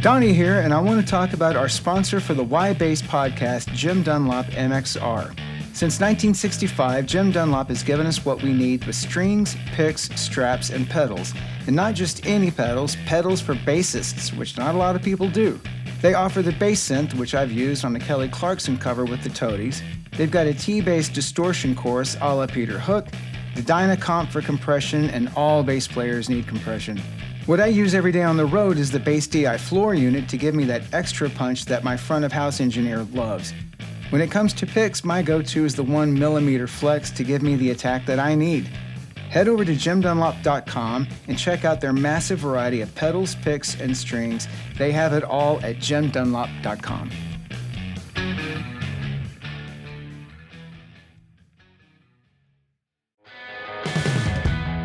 Donnie here, and I want to talk about our sponsor for the Why Bass podcast, Jim Dunlop MXR. Since 1965, Jim Dunlop has given us what we need with strings, picks, straps, and pedals. And not just any pedals, pedals for bassists, which not a lot of people do. They offer the bass synth, which I've used on the Kelly Clarkson cover with the Toadies. They've got a T-bass distortion chorus a la Peter Hook, the Dynacomp for compression, and all bass players need compression. What I use every day on the road is the Bass DI floor unit to give me that extra punch that my front-of-house engineer loves. When it comes to picks, my go-to is the 1mm flex to give me the attack that I need. Head over to jimdunlop.com and check out their massive variety of pedals, picks, and strings. They have it all at jimdunlop.com.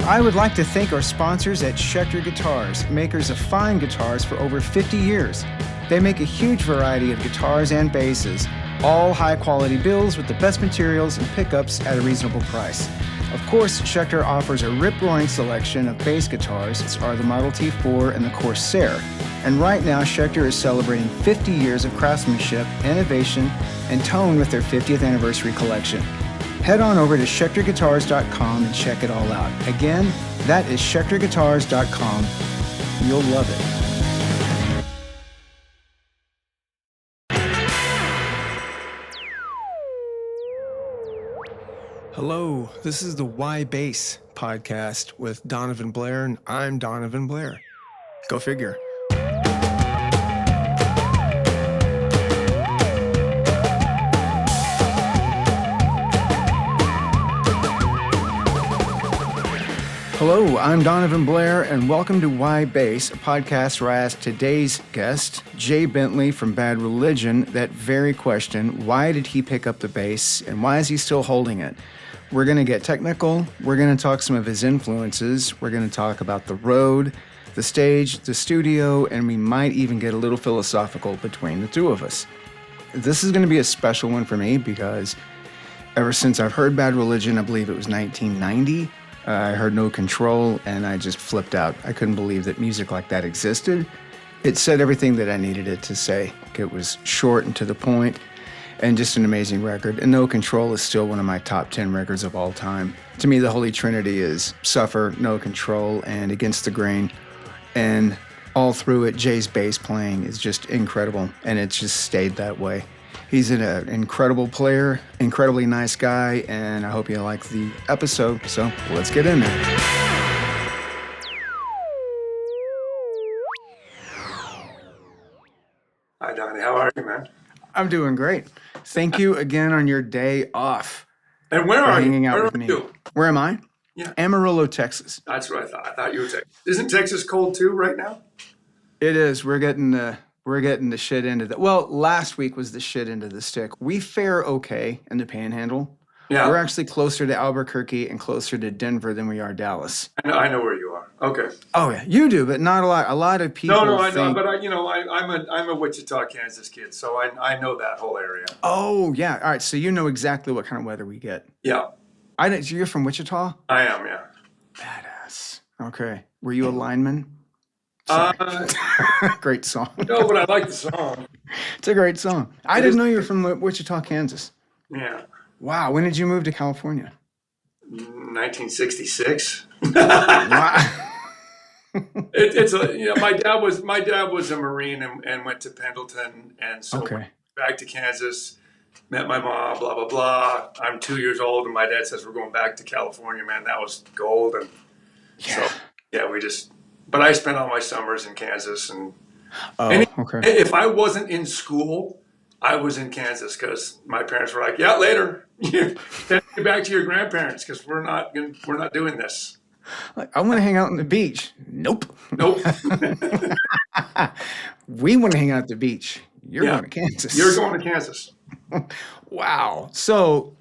I would like to thank our sponsors at Schecter Guitars, makers of fine guitars for over 50 years. They make a huge variety of guitars and basses, all high-quality builds with the best materials and pickups at a reasonable price. Of course, Schecter offers a rip-roaring selection of bass guitars, as are the Model T4 and the Corsair. And right now, Schecter is celebrating 50 years of craftsmanship, innovation, and tone with their 50th anniversary collection. Head on over to schecterguitars.com and check it all out. Again, that is schecterguitars.com. You'll love it. Hello, this is the Why Bass podcast with Donovan Blair, and I'm Donovan Blair. Go figure. Hello, I'm Donovan Blair, and welcome to Why Bass, a podcast where I ask today's guest, Jay Bentley from Bad Religion, that very question: why did he pick up the bass, and why is he still holding it? We're going to get technical, we're going to talk some of his influences, we're going to talk about the road, the stage, the studio, and we might even get a little philosophical between the two of us. This is going to be a special one for me because ever since I've heard Bad Religion, I believe it was 1990, I heard No Control, and I just flipped out. I couldn't believe that music like that existed. It said everything that I needed it to say. It was short and to the point, and just an amazing record. And No Control is still one of my top 10 records of all time. To me, the Holy Trinity is Suffer, No Control, and Against the Grain. And all through it, Jay's bass playing is just incredible, and it's just stayed that way. He's an incredible player, incredibly nice guy, and I hope you like the episode. So let's get in there. Hi, Donnie. How are you, man? I'm doing great. Thank you again on your day off. And where are you? Hanging out Where with are me. you? Where am I? Yeah. Amarillo, Texas. That's what I thought. I thought you were Texas. Isn't Texas cold too right now? It is. We're getting the shit into the. Well, last week was the shit into the stick. We fare okay in the Panhandle. Yeah. We're actually closer to Albuquerque and closer to Denver than we are Dallas. I know where you are. Okay. Oh yeah, you do, but not a lot. A lot of people. No, I know, think, but I'm a Wichita, Kansas kid, so I know that whole area. Oh yeah, all right. So you know exactly what kind of weather we get. Yeah. I didn't. You're from Wichita? I am. Yeah. Badass. Okay. Were you a lineman? Great song. No, but I like the song. It's a great song. I didn't know you were from Wichita, Kansas. Yeah. Wow. When did you move to California? 1966. Wow. My dad was a Marine and went to Pendleton, and so Okay. back to Kansas, met my mom, blah blah blah. I'm 2 years old, and my dad says we're going back to California. Man, that was gold, and so yeah, But I spent all my summers in Kansas, and Okay. if I wasn't in school, I was in Kansas because my parents were like, "Yeah, later, then get back to your grandparents because we're not doing this." Like, I want to hang out on the beach. Nope. We want to hang out at the beach. You're going to Kansas. You're going to Kansas. Wow. So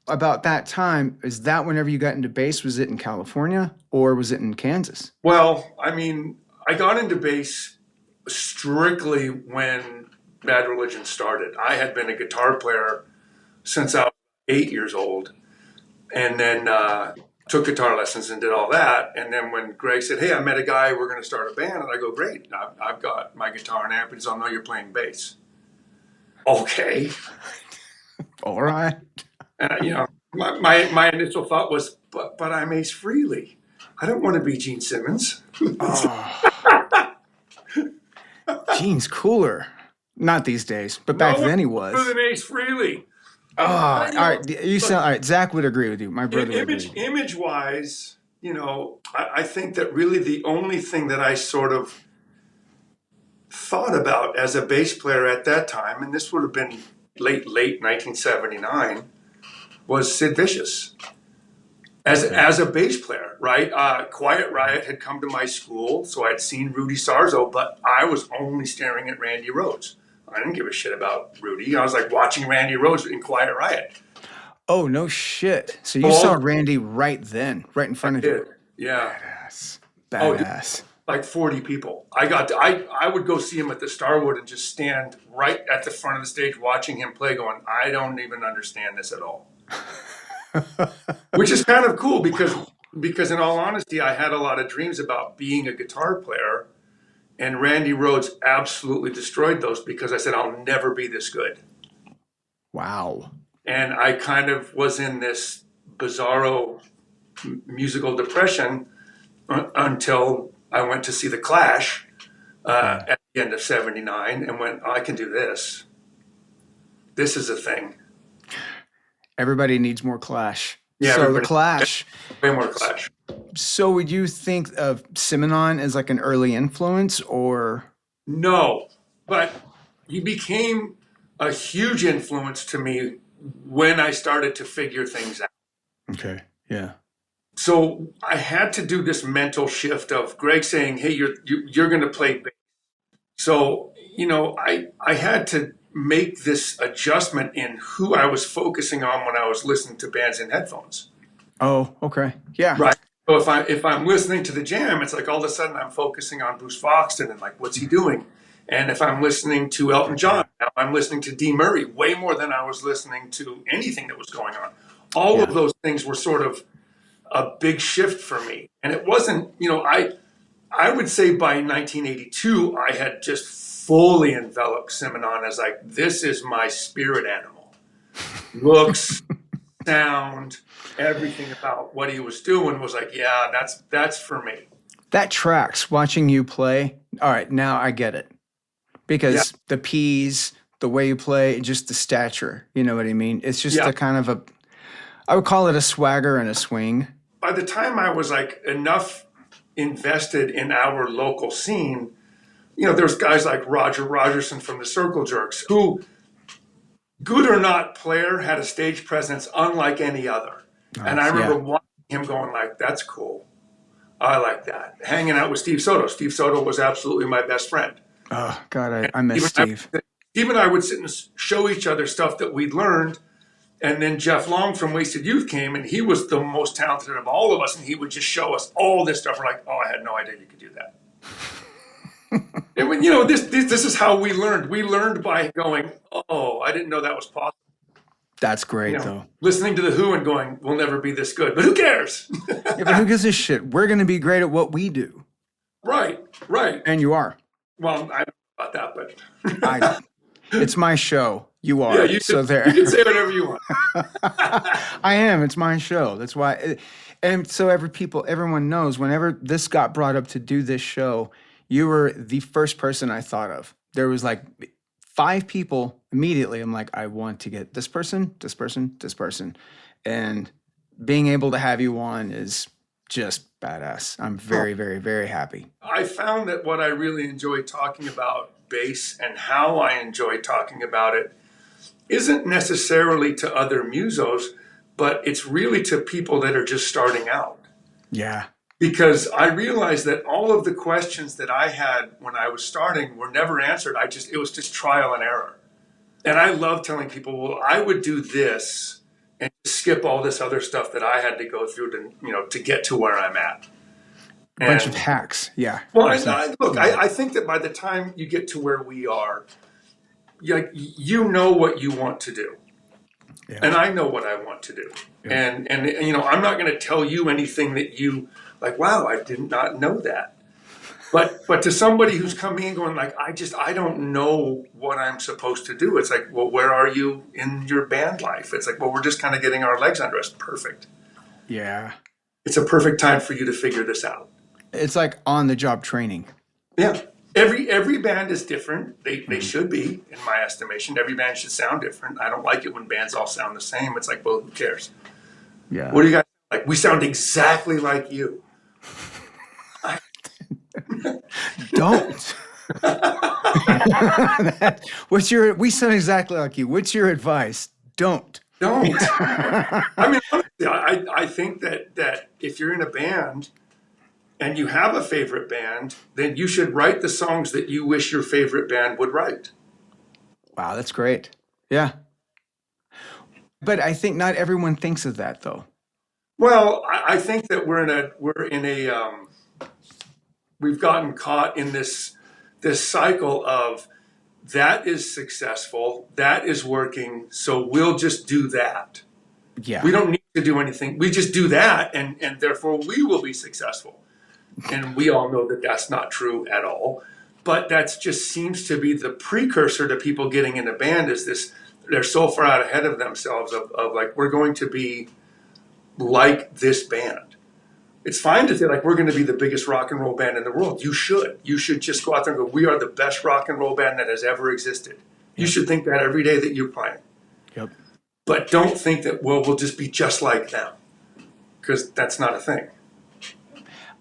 about that time, is that whenever you got into bass? Was it in California or was it in Kansas? Well, I mean, I got into bass strictly when Bad Religion started. I had been a guitar player since I was 8 years old. And then took guitar lessons and did all that. And then when Greg said, hey, I met a guy, we're going to start a band. And I go, great. I've got my guitar and amp. He said, oh, no, you're playing bass. Okay. All right. And, my initial thought was, but I'm Ace Frehley. I don't want to be Gene Simmons. Oh. Gene's cooler. Not these days, but back then he was. Cooler than Ace Frehley. Oh, all right. You sound all right. Zach would agree with you. My brother would agree. Image-wise, I think that really the only thing that I sort of thought about as a bass player at that time, and this would have been late 1979, was Sid Vicious. As a bass player, right? Quiet Riot had come to my school, so I'd seen Rudy Sarzo, but I was only staring at Randy Rhoads. I didn't give a shit about Rudy. I was like watching Randy Rhoads in Quiet Riot. Oh, no shit. So you saw Randy right then, right in front of you. Yeah. Badass. Like 40 people. I would go see him at the Starwood and just stand right at the front of the stage watching him play going, I don't even understand this at all. Which is kind of cool because in all honesty, I had a lot of dreams about being a guitar player, and Randy Rhoads absolutely destroyed those because I said, I'll never be this good. Wow. And I kind of was in this bizarro musical depression until I went to see The Clash at the end of 79 and went, I can do this. This is a thing. Everybody needs more Clash. Yeah, so The Clash. Way more Clash. So would you think of Simonon as like an early influence or? No, but he became a huge influence to me when I started to figure things out. Okay, yeah. So I had to do this mental shift of Greg saying, hey, you're going to play bass. So, I had to make this adjustment in who I was focusing on when I was listening to bands in headphones. Oh, okay. Yeah. Right. So if I'm listening to the jam, it's like all of a sudden I'm focusing on Bruce Foxton and like, what's he doing? And if I'm listening to Elton John, now I'm listening to Dee Murray way more than I was listening to anything that was going on. All of those things were sort of a big shift for me. And it wasn't, I would say by 1982, I had just fully enveloped Simonon as like, this is my spirit animal. Looks, sound, everything about what he was doing was like, yeah, that's for me. That tracks, watching you play. All right, now I get it. Because the P's, the way you play, just the stature, you know what I mean? It's just a kind of I would call it a swagger and a swing. By the time I was like enough invested in our local scene, there's guys like Roger Rogerson from the Circle Jerks who, good or not player, had a stage presence unlike any other. And I remember watching him going like, that's cool. I like that. Hanging out with Steve Soto. Steve Soto was absolutely my best friend. Oh, God, I miss Steve. Steve and I would sit and show each other stuff that we'd learned. And then Jeff Long from Wasted Youth came, and he was the most talented of all of us, and he would just show us all this stuff. We're like, oh, I had no idea you could do that. And when, this is how we learned. We learned by going, oh, I didn't know that was possible. That's great, though. Listening to The Who and going, we'll never be this good. But who cares? But who gives a shit? We're going to be great at what we do. Right. And you are. Well, I don't know about that, but... It's my show. You are. Yeah, you can say whatever you want. I am. It's my show. That's why. And so everyone knows, whenever this got brought up to do this show, you were the first person I thought of. There was like 5 people immediately. I'm like, I want to get this person, this person, this person. And being able to have you on is just badass. I'm very, very, very happy. I found that what I really enjoy talking about bass and how I enjoy talking about it isn't necessarily to other musos, but it's really to people that are just starting out. Yeah. Because I realized that all of the questions that I had when I was starting were never answered. It was just trial and error. And I love telling people, well, I would do this and skip all this other stuff that I had to go through to get to where I'm at. A bunch of hacks, yeah. Well, I think that by the time you get to where we are, you know what you want to do. and I know what I want to do. Yeah. And you know, I'm not going to tell you anything that you like, wow, I did not know that. But to somebody who's coming in going like, I don't know what I'm supposed to do. It's like, well, where are you in your band life? It's like, well, we're just kind of getting our legs under us. Perfect. Yeah. It's a perfect time for you to figure this out. It's like on the job training. Yeah. Every band is different. They should be, in my estimation. Every band should sound different. I don't like it when bands all sound the same. It's like, well, who cares? Yeah. What do you guys like? We sound exactly like you. Don't. We sound exactly like you. What's your advice? Don't. I mean, honestly, I think that if you're in a band and you have a favorite band, then you should write the songs that you wish your favorite band would write. Wow, that's great. Yeah. But I think not everyone thinks of that, though. Well, I think that we've gotten caught in this cycle of that is successful, that is working, so we'll just do that. Yeah. We don't need to do anything. We just do that, and therefore we will be successful. And we all know that that's not true at all. But that just seems to be the precursor to people getting in a band is this, they're so far out ahead of themselves of like, we're going to be like this band. It's fine to say like, we're going to be the biggest rock and roll band in the world. You should. You should just go out there and go, we are the best rock and roll band that has ever existed. You should think that every day that you're playing. Yep. But don't think that, well, we'll just be just like them. Because that's not a thing.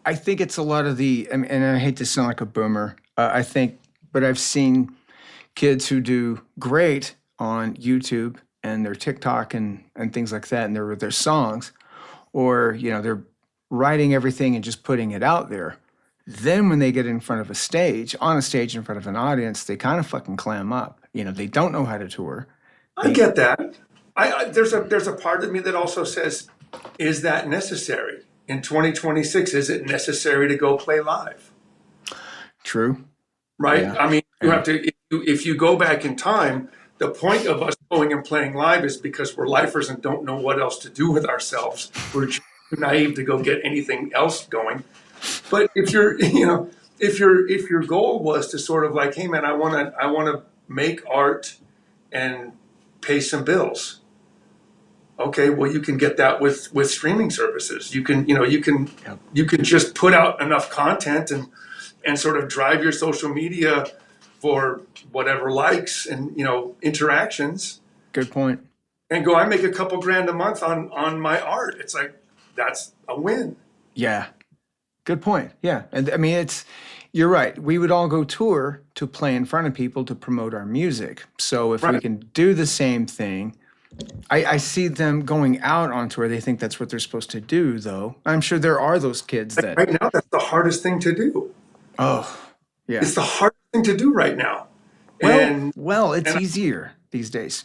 I think it's a lot of and I hate to sound like a boomer, but I've seen kids who do great on YouTube and their TikTok and things like that, and their songs, or, you know, they're writing everything and just putting it out there. Then when they get in front of on a stage in front of an audience, they kind of fucking clam up. You know, they don't know how to tour. I get that. There's a part of me that also says, is that necessary? In 2026, is it necessary to go play live? True. Right? Yeah. I mean, you have to, if you go back in time, the point of us going and playing live is because we're lifers and don't know what else to do with ourselves. We're too naive to go get anything else going. But if your goal was to sort of like, hey man, I want to make art and pay some bills. Okay, well, you can get that with streaming services. You can just put out enough content and sort of drive your social media for whatever likes and, you know, interactions. Good point. And go, I make a couple grand a month on my art. It's like, that's a win. Yeah. Good point. Yeah. And I mean, you're right. We would all go tour to play in front of people to promote our music. So if we can do the same thing, I see them going out on tour. They think that's what they're supposed to do, though. I'm sure there are those kids that... Right now, that's the hardest thing to do. Oh, yeah. It's the hardest thing to do right now. Well, it's easier these days.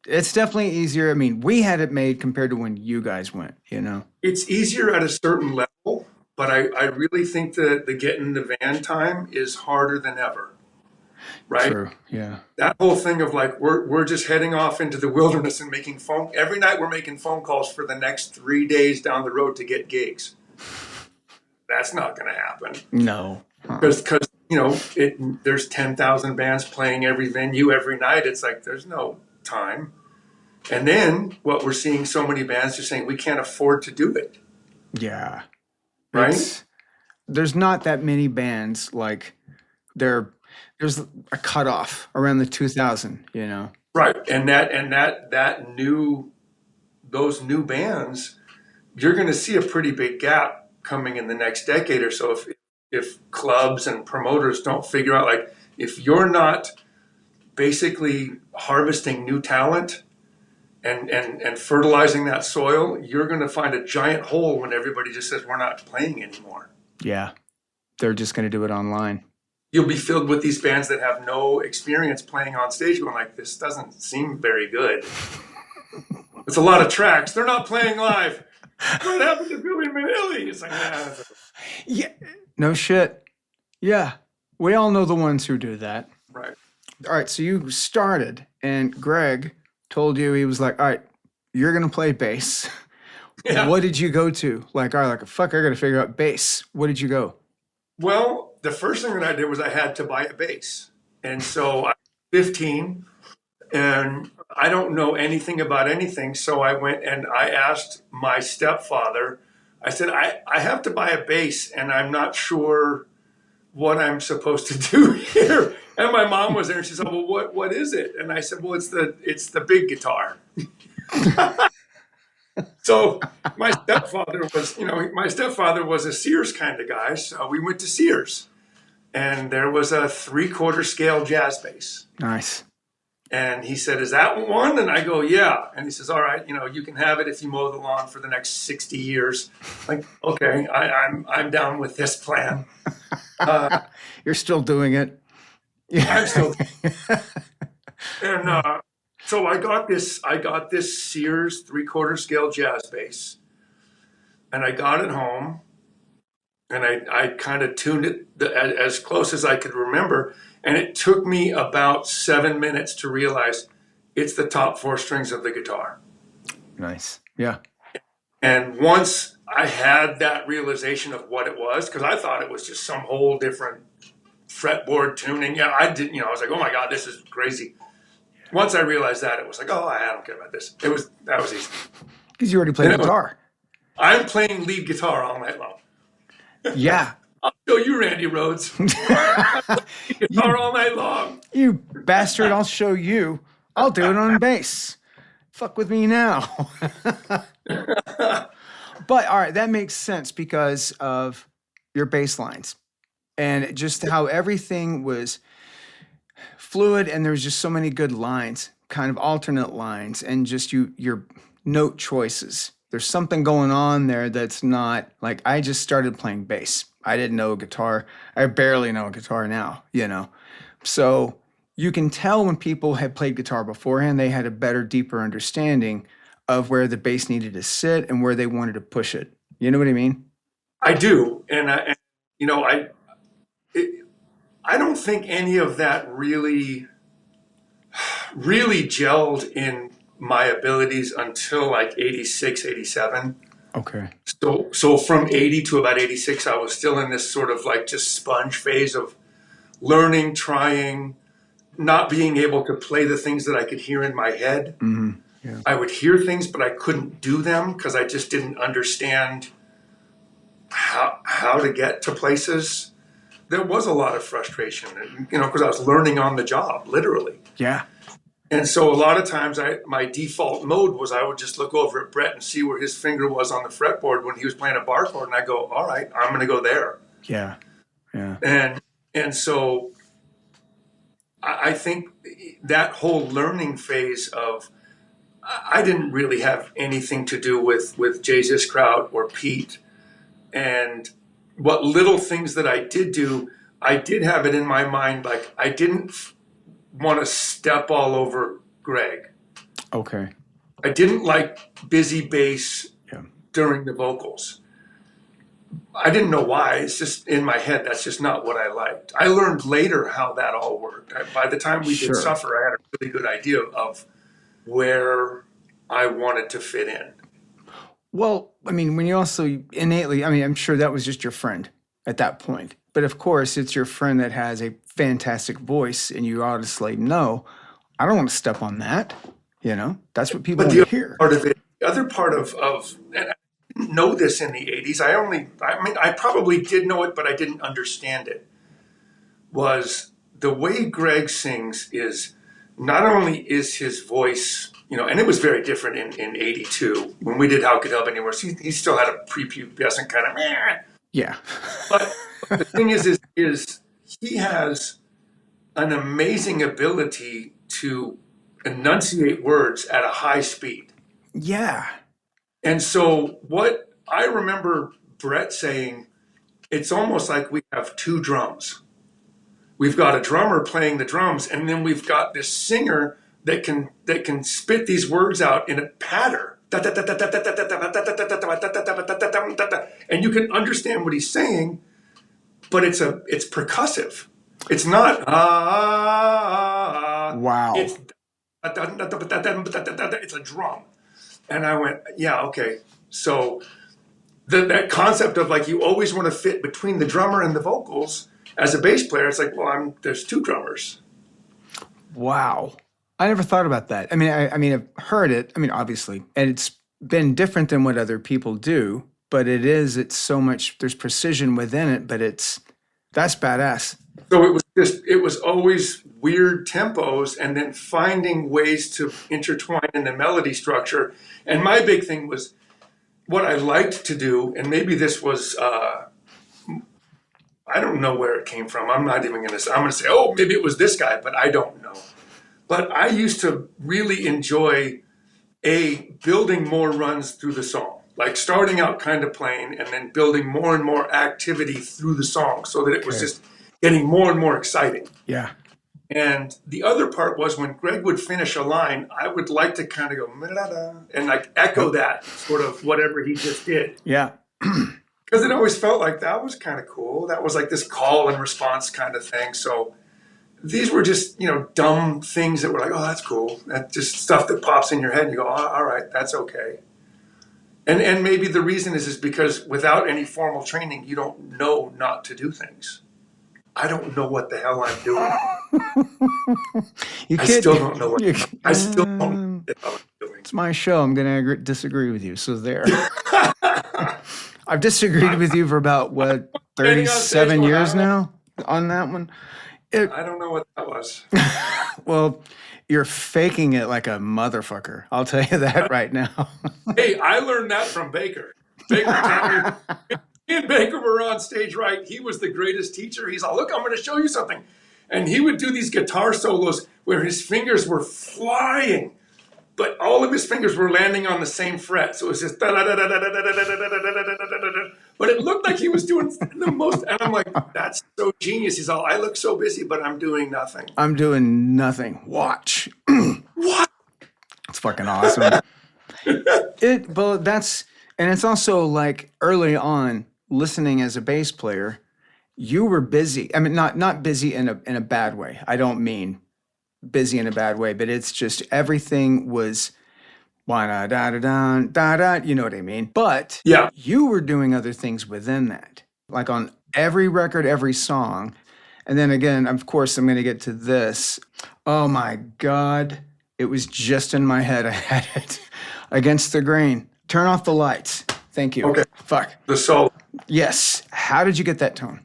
It's definitely easier. I mean, we had it made compared to when you guys went, you know? It's easier at a certain level, but I really think that the get in the van time is harder than ever. Right? True. Yeah. That whole thing of like, we're just heading off into the wilderness and making every night we're making phone calls for the next 3 days down the road to get gigs. That's not going to happen. No. Because you know, there's 10,000 bands playing every venue every night. It's like, there's no time. And then what we're seeing so many bands are saying, we can't afford to do it. Yeah. Right? There's not that many bands like there's a cutoff around the 2000, you know? Right. And those new bands, you're going to see a pretty big gap coming in the next decade or so if clubs and promoters don't figure out, like, if you're not basically harvesting new talent and fertilizing that soil, you're going to find a giant hole when everybody just says we're not playing anymore. Yeah. They're just going to do it online. You'll be filled with these bands that have no experience playing on stage going like, this doesn't seem very good. It's a lot of tracks. They're not playing live. What happened to Billy Manilli? It's like, yeah. No shit. Yeah. We all know the ones who do that. Right. All right. So you started, and Greg told you, he was like, all right, you're going to play bass. Yeah. What did you go to? Like, all right, like, fuck, I got to figure out bass. What did you go? Well, the first thing that I did was I had to buy a bass. And so I was 15 and I don't know anything about anything. So I went and I asked my stepfather, I said, I have to buy a bass and I'm not sure what I'm supposed to do here. And my mom was there and she said, well, what is it? And I said, well, it's the big guitar. So my stepfather was a Sears kind of guy. So we went to Sears and there was a 3/4 scale jazz bass. Nice. And he said, is that one? And I go, yeah. And he says, all right, you can have it if you mow the lawn for the next 60 years. Like, okay, I'm down with this plan. You're still doing it. I'm still. And so I got this Sears 3/4 scale jazz bass, and I got it home, and I kind of tuned it as close as I could remember, and it took me about 7 minutes to realize it's the top 4 strings of the guitar. Nice. Yeah. And once I had that realization of what it was, because I thought it was just some whole different fretboard tuning. Yeah, I didn't. I was like, oh my God, this is crazy. Once I realized that, it was like, oh, I don't care about this. That was easy. Because you already played guitar. I'm playing lead guitar all night long. Yeah. I'll show you, Randy Rhoads. Guitar all night long. You bastard, I'll show you. I'll do it on bass. Fuck with me now. But all right, that makes sense because of your bass lines and just how everything was fluid and there was just so many good lines, kind of alternate lines, and just your note choices. There's something going on there that's not like I just started playing bass. I didn't know guitar. I barely know guitar now, So you can tell when people had played guitar beforehand, they had a better, deeper understanding of where the bass needed to sit and where they wanted to push it. You know what I mean? I do, and I don't think any of that really gelled in my abilities until like 86, 87. Okay. So from 80 to about 86, I was still in this sort of like just sponge phase of learning, trying, not being able to play the things that I could hear in my head. Mm-hmm. Yeah. I would hear things, but I couldn't do them because I just didn't understand how to get to places. There was a lot of frustration, because I was learning on the job, literally. Yeah. And so a lot of times my default mode was I would just look over at Brett and see where his finger was on the fretboard when he was playing a bar chord, and I go, all right, I'm going to go there. Yeah. Yeah. And so I think that whole learning phase of I didn't really have anything to do with Jay Ziskraut or Pete. And what little things that I did do, I did have it in my mind, like I didn't want to step all over Greg. Okay. I didn't like busy bass during the vocals. I didn't know why. It's just in my head. That's just not what I liked. I learned later how that all worked. By the time we did Suffer, I had a really good idea of where I wanted to fit in. Well, I mean, when you also innately, I'm sure that was just your friend at that point. But of course, it's your friend that has a fantastic voice, and you obviously know, I don't want to step on that. That's what people want to hear. The other part of and I didn't know this in the 80s. I probably did know it, but I didn't understand it. Was the way Greg sings is not only is his voice, and it was very different in 82 when we did How Could Help Anywhere. He still had a prepubescent kind of meh. Yeah. But the thing is he has an amazing ability to enunciate words at a high speed. Yeah. And so what I remember Brett saying, it's almost like we have 2 drums. We've got a drummer playing the drums, and then we've got this singer that can spit these words out in a patter. And you can understand what he's saying, but it's percussive. It's not wow. It's it's a drum. And I went, yeah, okay. So that concept of like you always want to fit between the drummer and the vocals as a bass player, it's like, well, there's two drummers. Wow. I never thought about that. I mean, I've heard it. I mean, obviously, and it's been different than what other people do, but it's so much, there's precision within it, but that's badass. So it was always weird tempos and then finding ways to intertwine in the melody structure. And my big thing was what I liked to do, and maybe this was, I don't know where it came from. I'm not even going to say, I'm going to say, oh, maybe it was this guy, but I don't know. But I used to really enjoy building more runs through the song, like starting out kind of plain and then building more and more activity through the song so that it was just getting more and more exciting. Yeah. And the other part was when Greg would finish a line, I would like to kind of go and like echo that sort of whatever he just did. Yeah. Because it always felt like that was kind of cool. That was like this call and response kind of thing. So these were just, dumb things that were like, oh, that's cool. That's just stuff that pops in your head and you go, oh, all right, that's okay. And maybe the reason is because without any formal training, you don't know not to do things. I don't know what the hell I'm doing. I still don't know what I'm doing. It's my show. I'm going to disagree with you. So there. I've disagreed with you for about, 37 years now on that one? I don't know what that was. Well, you're faking it like a motherfucker. I'll tell you that right now. Hey, I learned that from Baker. Baker told me. Me and Baker were on stage, right? He was the greatest teacher. He's like, look, I'm going to show you something. And he would do these guitar solos where his fingers were flying, but all of his fingers were landing on the same fret. So it was just, but it looked like he was doing the most. And I'm like, that's so genius. He's all, I look so busy, but I'm doing nothing. I'm doing nothing. Watch. What? It's fucking awesome. And it's also like early on, listening as a bass player, you were busy. I mean, not busy in a bad way. I don't mean busy in a bad way, but it's just everything was da da da da da. You know what I mean? But yeah, you were doing other things within that, like on every record, every song. And then again, of course, I'm going to get to this. Oh my God. It was just in my head. I had it. Against the Grain. Turn off the lights. Thank you. Okay. Fuck. The solo. Yes. How did you get that tone?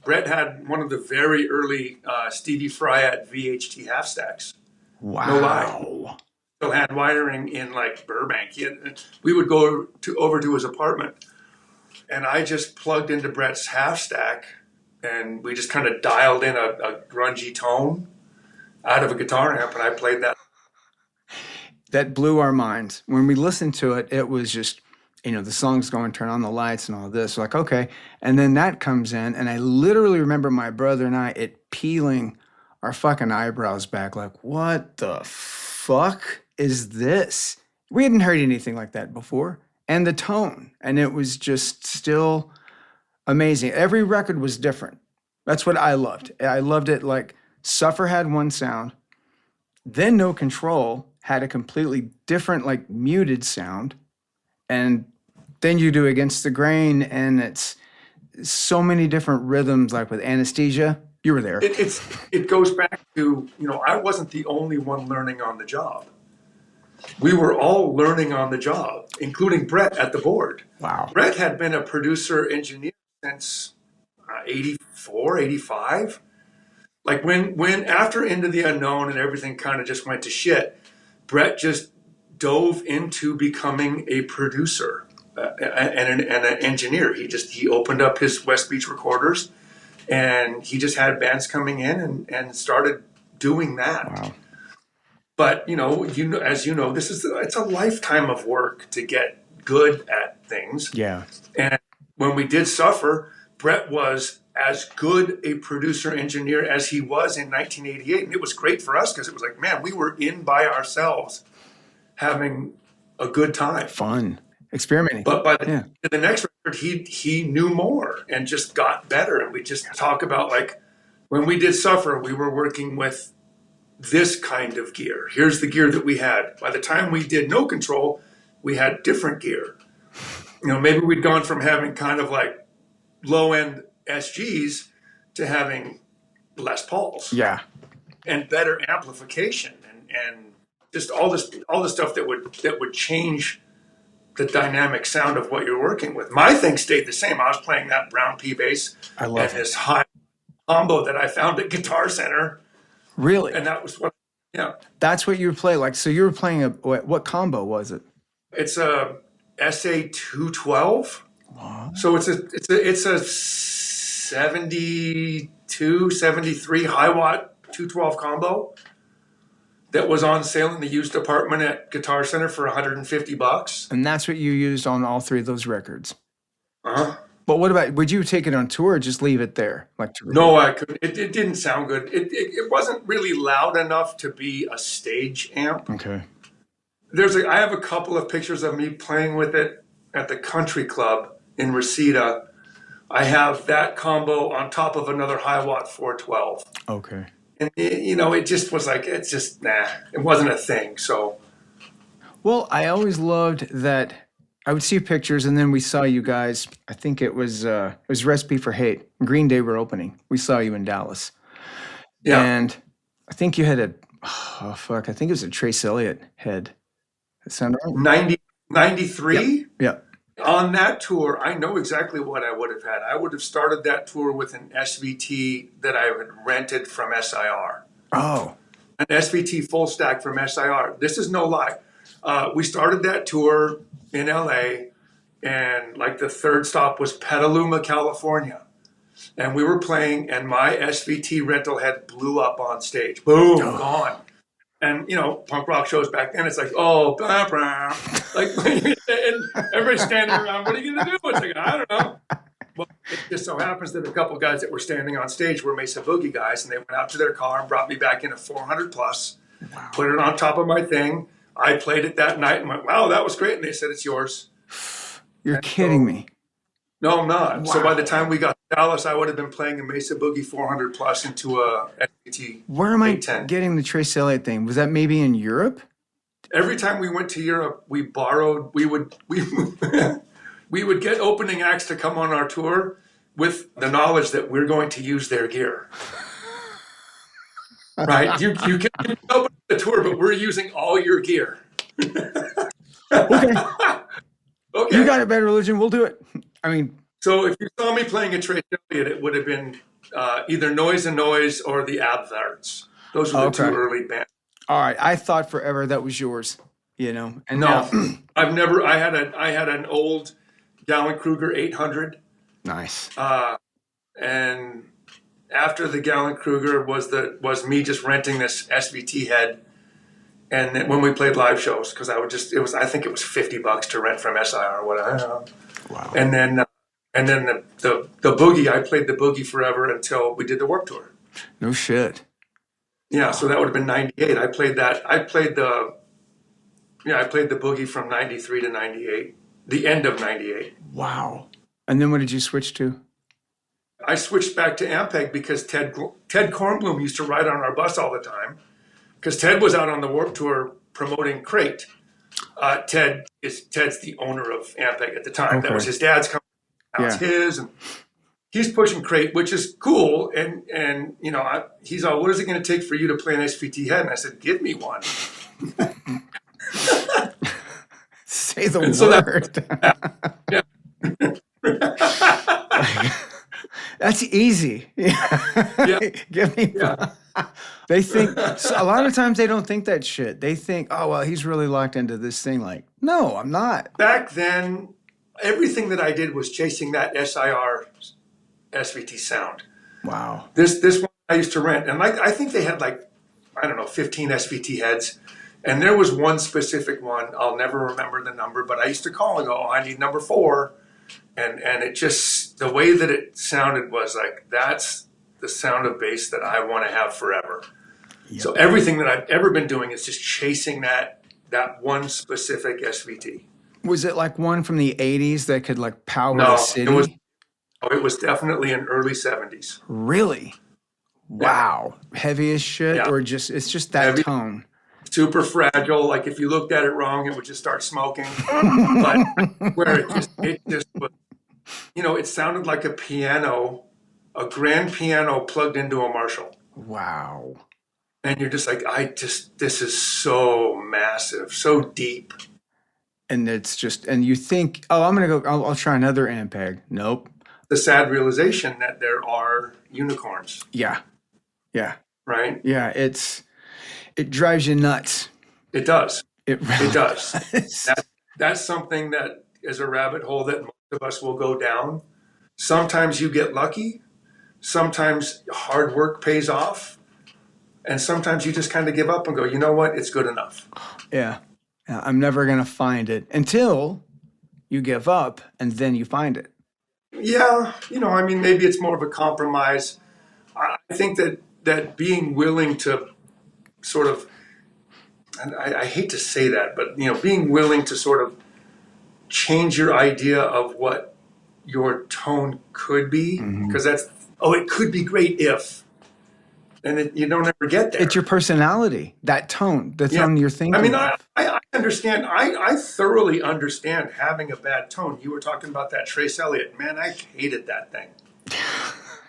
Brett had one of the very early Stevie Friat VHT half stacks. Wow. No lie. Still had wiring in like Burbank. We would go over to his apartment, and I just plugged into Brett's half stack, and we just kind of dialed in a grungy tone out of a guitar amp, and I played that. That blew our minds. When we listened to it, it was just, the song's going, turn on the lights and all this. Like, okay. And then that comes in, and I literally remember my brother and I, peeling our fucking eyebrows back. Like, what the fuck is this? We hadn't heard anything like that before. And the tone. And it was just still amazing. Every record was different. That's what I loved. I loved it. Like, Suffer had one sound. Then No Control had a completely different, like, muted sound. And then you do Against the Grain, and it's so many different rhythms, like with Anesthesia. You were there. It goes back to, I wasn't the only one learning on the job. We were all learning on the job, including Brett at the board. Wow. Brett had been a producer engineer since 84, 85. Like when after Into the Unknown and everything kind of just went to shit, Brett just dove into becoming a producer and an engineer. He opened up his West Beach recorders, and he just had bands coming in and started doing that. Wow. But as you know, it's a lifetime of work to get good at things. Yeah. And when we did Suffer, Brett was as good a producer engineer as he was in 1988. And it was great for us because it was like, man, we were in by ourselves having a good time. Fun. Experimenting. But by the next record, he knew more and just got better. And we just talk about, like, when we did Suffer, we were working with this kind of gear. Here's the gear that we had. By the time we did No Control, we had different gear. Maybe we'd gone from having kind of like low-end SGs to having Les Pauls. Yeah. And better amplification and just all this stuff that would change the dynamic sound of what you're working with. My thing stayed the same. I was playing that brown P bass and this high combo that I found at Guitar Center. Really? And that was what, yeah. That's what you would play. Like, so you were playing what combo was it? It's a SA 212. Wow. So it's a 72, 73 high watt 212 combo that was on sale in the used department at Guitar Center for $150. And that's what you used on all three of those records. Uh-huh. But what about, would you take it on tour or just leave it there? No, I couldn't. It didn't sound good. It wasn't really loud enough to be a stage amp. Okay. I have a couple of pictures of me playing with it at the country club in Reseda. I have that combo on top of another high watt 412. Okay. And it just was like, it's just, it wasn't a thing. So. Well, I always loved that I would see pictures and then we saw you guys, I think it was Recipe for Hate. Green Day were opening. We saw you in Dallas. Yeah. And I think you had I think it was a Trace Elliott head. That sound right? 93? Yeah. On that tour, I know exactly what I would have had. I would have started that tour with an SVT that I had rented from SIR. Oh. An SVT full stack from SIR. This is no lie. We started that tour in LA, and like the third stop was Petaluma, California. And we were playing, and my SVT rental head blew up on stage. Boom, gone. And, punk rock shows back then, it's like, oh, blah, blah. Like, and everybody's standing around, what are you going to do? It's like, I don't know. Well, it just so happens that a couple guys that were standing on stage were Mesa Boogie guys, and they went out to their car and brought me back in a 400 plus, put it on top of my thing. I played it that night and went, wow, that was great. And they said, it's yours. You're kidding me. No, I'm not. Wow. So by the time we got to Dallas, I would have been playing a Mesa Boogie 400 plus into a SVT. Where am I 810. getting the Trace Elliott thing? Was that maybe in Europe? Every time we went to Europe, we would get opening acts to come on our tour with the knowledge that we're going to use their gear. Right? You can open the tour, but we're using all your gear. Okay. Okay. You got it, Bad Religion. We'll do it. I mean, so if you saw me playing a Trace Elliott, it would have been either Noise and Noise or the Abvards. Those were the two early bands. All right. I thought forever that was yours, And no, now, I had an old Gallon-Kruger 800. Nice. And after the Gallon-Kruger was me just renting this SVT head. And then when we played live shows, because I think it was $50 to rent from SIR or whatever. Wow. And then the Boogie, I played the Boogie forever until we did the Warped Tour. No shit. Yeah, so that would have been 98. I played the Boogie from 93 to 98, the end of 98. Wow. And then what did you switch to? I switched back to Ampeg because Ted Kornblum used to ride on our bus all the time because Ted was out on the Warped Tour promoting Crate. Ted's the owner of Ampeg at the time. Okay. That was his dad's company. Now it's his, and he's pushing Crate, which is cool. And he's all, what is it going to take for you to play an SVT head? And I said, give me one. Say the and word. That's easy. Yeah. Give me. Yeah. They think a lot of times they don't think that shit. They think, oh well, he's really locked into this thing. Like, no, I'm not. Back then, everything that I did was chasing that SIR SVT sound. Wow. This one I used to rent, and I think they had 15 SVT heads, and there was one specific one. I'll never remember the number, but I used to call and go, oh, I need number 4. And it just, the way that it sounded was like, that's the sound of bass that I want to have forever. Yep. So everything that I've ever been doing is just chasing that one specific SVT. Was it like one from the 80s that could power the city? It was definitely in early 70s. Really? Wow. Heavy as shit, Yeah. or it's just that Heavy. tone. Super fragile. Like if you looked at it wrong, it would just start smoking. But where it just was, it sounded like a piano, a grand piano plugged into a Marshall. Wow. And you're just like, this is so massive, so deep. And it's just, and you think, oh, I'm going to go, I'll try another Ampeg. Nope. The sad realization that there are unicorns. Yeah. Yeah. Right? Yeah. It drives you nuts. It does. It really does. does. That's something that is a rabbit hole that most of us will go down. Sometimes you get lucky. Sometimes hard work pays off. And sometimes you just kind of give up and go, you know what? It's good enough. Yeah. I'm never going to find it until you give up and then you find it. Yeah. Maybe it's more of a compromise. I think that being willing to sort of, and I hate to say that, but, being willing to sort of change your idea of what your tone could be, because it could be great if. And you don't ever get there. It's your personality, that tone, the tone you're thinking of. I understand. I thoroughly understand having a bad tone. You were talking about that Trace Elliott. Man, I hated that thing.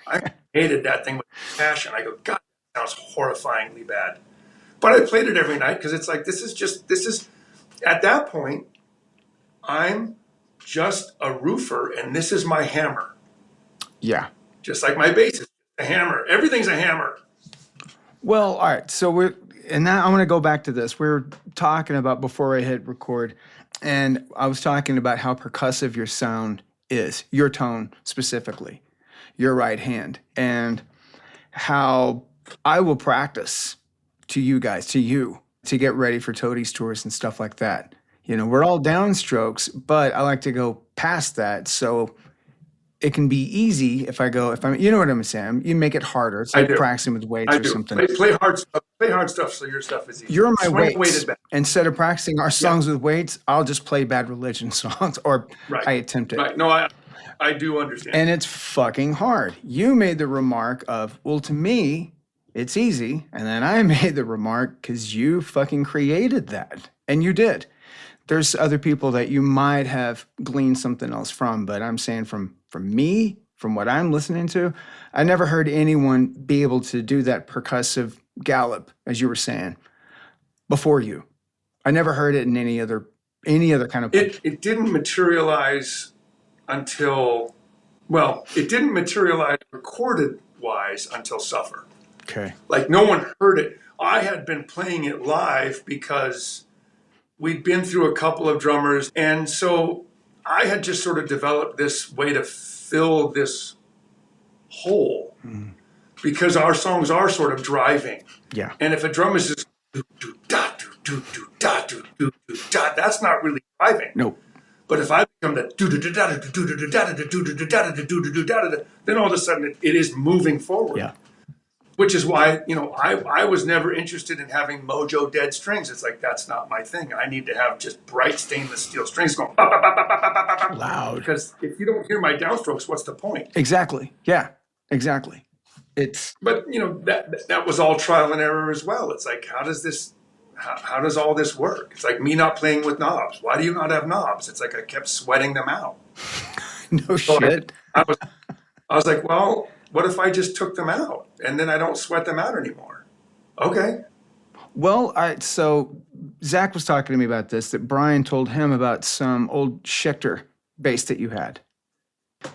I hated that thing with passion. I go, God, that sounds horrifyingly bad. But I played it every night because it's like, this is, at that point, I'm just a roofer and this is my hammer. Yeah. Just like my bass is a hammer. Everything's a hammer. Well, all right. So now I'm going to go back to this. We were talking about before I hit record, and I was talking about how percussive your sound is, your tone specifically, your right hand, and how I will practice to you to get ready for Toadies tours and stuff like that. We're all downstrokes, but I like to go past that. So it can be easy if I'm, you know what I'm saying? You make it harder. It's like practicing with weights or something. Play hard stuff so your stuff is easy. You're my weights. weights. Instead of practicing our songs with weights, I'll just play Bad Religion songs, or I attempt it. Right. No, I do understand. And it's fucking hard. You made the remark of, well, to me, it's easy. And then I made the remark because you fucking created that. And you did. There's other people that you might have gleaned something else from, but I'm saying from me, from what I'm listening to, I never heard anyone be able to do that percussive gallop, as you were saying, before you. I never heard it in any other kind of play. It didn't materialize until, it didn't materialize recorded-wise until Suffer. Okay. Like, no one heard it. I had been playing it live because we'd been through a couple of drummers, and so I had just sort of developed this way to fill this hole because our songs are sort of driving. Yeah. And if a drum is just do-do-da-do-do-do-da-do-do-do-da, that's not really driving. Nope. But if I become the do-do-da-da-do-do-da-da-do-do-da-da-do-do-da-da, then all of a sudden it is moving forward. Yeah. Which is why, I was never interested in having mojo dead strings. It's like, that's not my thing. I need to have just bright stainless steel strings going loud. Because if you don't hear my downstrokes, what's the point? Exactly. Yeah, exactly. But that was all trial and error as well. It's like, how does all this work? It's like me not playing with knobs. Why do you not have knobs? It's like I kept sweating them out. No shit. I was like, well, what if I just took them out and then I don't sweat them out anymore? Okay. Well, all right. So Zach was talking to me about this, that Brian told him about some old Schecter bass that you had.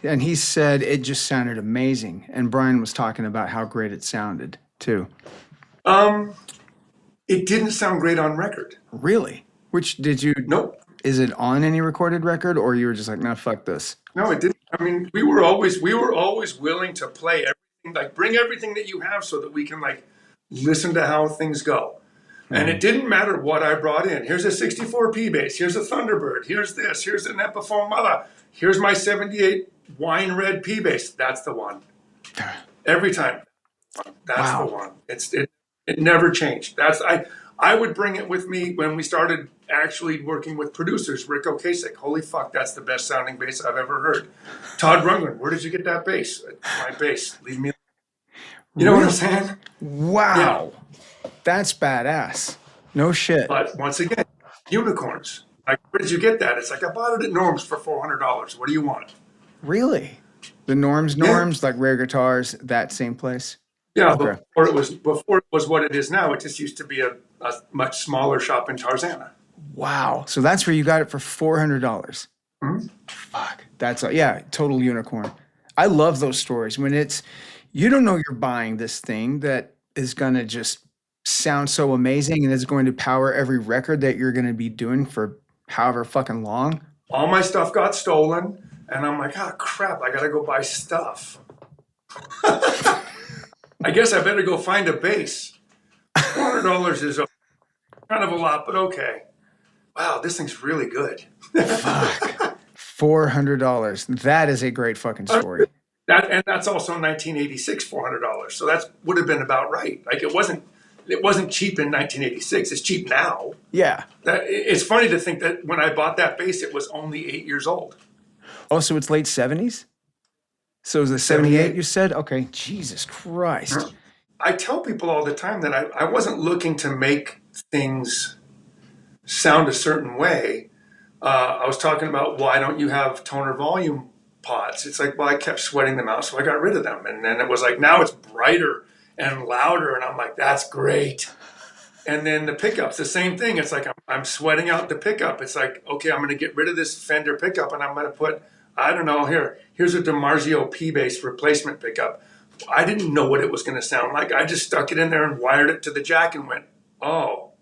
And he said it just sounded amazing. And Brian was talking about how great it sounded too. It didn't sound great on record. Really? Which did you? Nope. Is it on any recorded record, or you were just like, nah, fuck this? No, it didn't. I mean, we were always willing to play everything, like bring everything that you have so that we can like listen to how things go. And it didn't matter what I brought in. Here's a 64P bass. Here's a Thunderbird. Here's this. Here's an Epiphone. Here's my 78 wine red P bass. That's the one. Every time. That's the one. It never changed. I would bring it with me when we started actually working with producers. Rick Ocasek, holy fuck, that's the best sounding bass I've ever heard. Todd Rundgren, where did you get that bass? My bass. Leave me alone. You know what I'm saying? Wow. Yeah. That's badass. No shit. But once again, unicorns. Like, where did you get that? It's like, I bought it at Norm's for $400. What do you want? Really? The Norms, Yeah. like Rare Guitars, that same place? Yeah, Okay. before it was what it is now. It just used to be a much smaller shop in Tarzana. Wow. So that's where you got it for $400. Hmm? Fuck. That's yeah, total unicorn. I love those stories when it's you don't know you're buying this thing that is gonna just sound so amazing and is going to power every record that you're gonna be doing for however fucking long. All my stuff got stolen, and I'm like, oh crap, I gotta go buy stuff. I guess I better go find a bass. $400 is kind of a lot, but okay. Wow, this thing's really good. Fuck. $400. That is a great fucking story. That's also 1986, $400. So that would have been about right. Like it wasn't cheap in 1986. It's cheap now. Yeah. It's funny to think that when I bought that bass, it was only 8 years old. Oh, so it's late 70s? So is it 78 you said? Okay. Jesus Christ. I tell people all the time that I wasn't looking to make things sound a certain way. I was talking about why don't you have toner volume pods? It's like, well, I kept sweating them out, so I got rid of them. And then it was like, now it's brighter and louder. And I'm like, that's great. And then the pickups, the same thing. It's like, I'm sweating out the pickup. It's like, okay, I'm going to get rid of this Fender pickup and I'm going to put, I don't know, here's a DiMarzio P-Bass replacement pickup. I didn't know what it was going to sound like. I just stuck it in there and wired it to the jack and went, oh,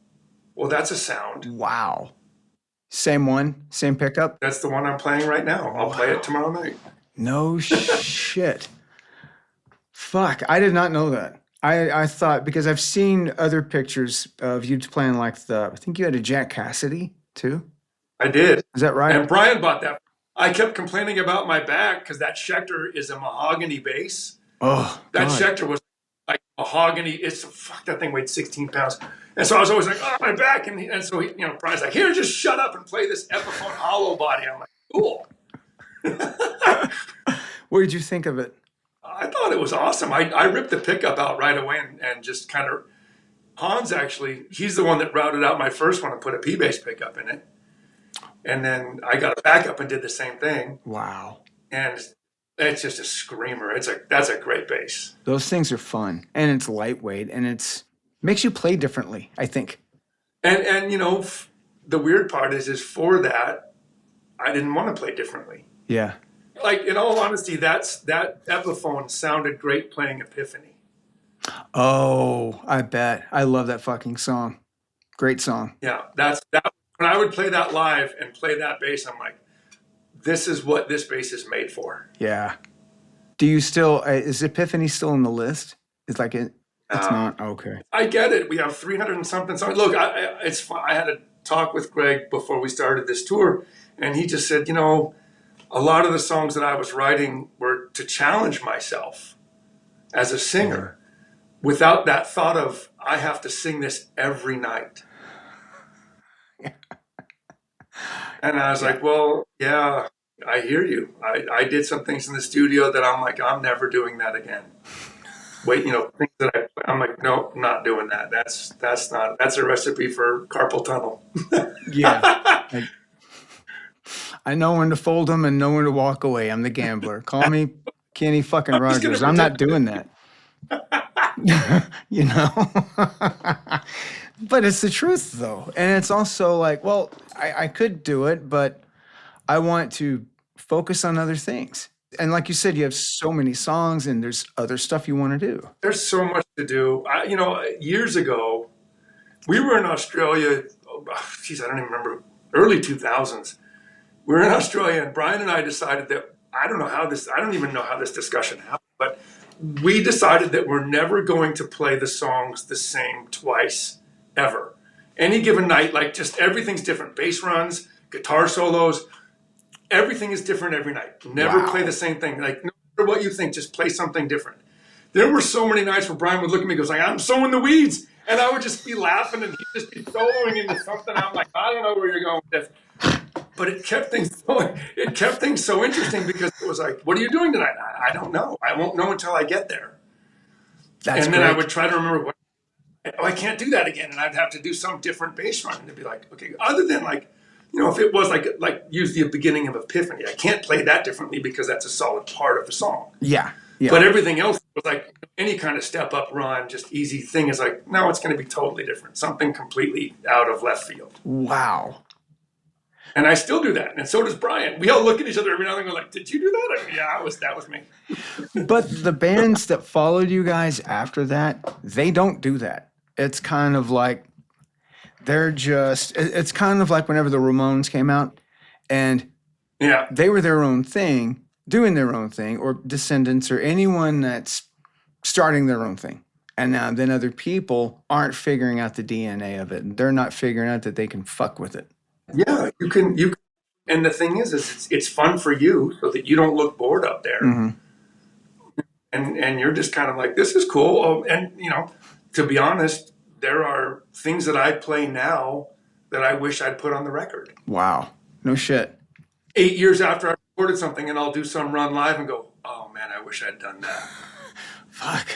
well, that's a sound. Wow. Same one, same pickup? That's the one I'm playing right now. I'll play it tomorrow night. No shit. Fuck, I did not know that. I thought, because I've seen other pictures of you playing like I think you had a Jack Cassidy too? I did. Is that right? And Brian bought that. I kept complaining about my back because that Schecter is a mahogany bass. Oh, that God. Schecter was like mahogany. That thing weighed 16 pounds. And so I was always like, oh, my back. And so, Brian's like, here, just shut up and play this Epiphone hollow body. I'm like, cool. What did you think of it? I thought it was awesome. I ripped the pickup out right away and just kind of, Hans actually, he's the one that routed out my first one and put a P-Bass pickup in it. And then I got a backup and did the same thing. Wow. And it's just a screamer. That's a great bass. Those things are fun. And it's lightweight and makes you play differently, I think. And the weird part is for that, I didn't want to play differently. Yeah. Like, in all honesty, that Epiphone sounded great playing Epiphany. Oh, I bet. I love that fucking song. Great song. Yeah, that. When I would play that live and play that bass, I'm like, this is what this bass is made for. Yeah. Do you still, is Epiphany still in the list? It's like it's not? Okay. I get it. We have 300 and something songs. Look, it's fun. I had a talk with Greg before we started this tour, and he just said, a lot of the songs that I was writing were to challenge myself as a singer without that thought of, I have to sing this every night. And I was like, well, yeah, I hear you. I did some things in the studio that I'm like, I'm never doing that again. Wait, things that I'm like, no, I'm not doing that. That's a recipe for carpal tunnel. Yeah. I know when to fold them and know when to walk away. I'm the gambler. Call me Kenny fucking Rogers. I'm not doing that. But it's the truth, though. And it's also like, well, I could do it, but I want to focus on other things. And like you said, you have so many songs and there's other stuff you want to do. There's so much to do. Years ago, we were in Australia. I don't even remember. Early 2000s. We were in Australia, and Brian and I decided that, I don't even know how this discussion happened, but we decided that we're never going to play the songs the same twice, ever. Any given night, like just everything's different. Bass runs, guitar solos, everything is different every night. Never play the same thing. Like, no matter what you think, just play something different. There were so many nights where Brian would look at me and goes like, I'm so in the weeds. And I would just be laughing and he'd just be soloing into something. I'm like, I don't know where you're going with this. But it kept things so interesting because it was like, what are you doing tonight? I don't know. I won't know until I get there. That's And then I great. would try to remember what, oh, I can't do that again. And I'd have to do some different bass run. And it'd be like, okay, other than like, if it was like use the beginning of Epiphany, I can't play that differently because that's a solid part of the song. Yeah. Yeah. But everything else was like any kind of step up run, just easy thing is like, no, it's going to be totally different. Something completely out of left field. Wow. And I still do that. And so does Brian. We all look at each other every now and then and go like, did you do that? I go, yeah, that was me. But the bands that followed you guys after that, they don't do that. It's kind of like it's kind of like whenever the Ramones came out and Yeah. they were their own thing, doing their own thing, or Descendants or anyone that's starting their own thing. And now then other people aren't figuring out the DNA of it. And they're not figuring out that they can fuck with it. Yeah, you can. And the thing is it's fun for you so that you don't look bored up there. Mm-hmm. And you're just kind of like, this is cool. Oh, and, to be honest, there are things that I play now that I wish I'd put on the record. Wow. No shit. 8 years after I recorded something and I'll do some run live and go, oh man, I wish I'd done that. Fuck.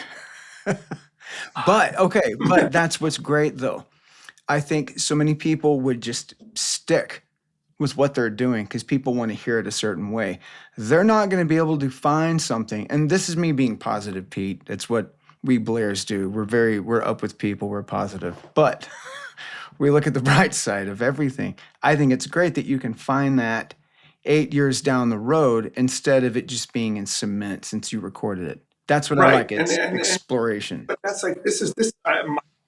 But that's what's great though. I think so many people would just stick with what they're doing because people want to hear it a certain way. They're not going to be able to find something. And this is me being positive, Pete. It's what we Blairs do. We're up with people. We're positive. But we look at the bright side of everything. I think it's great that you can find that 8 years down the road instead of it just being in cement since you recorded it. That's what I like. It's exploration. But that's like,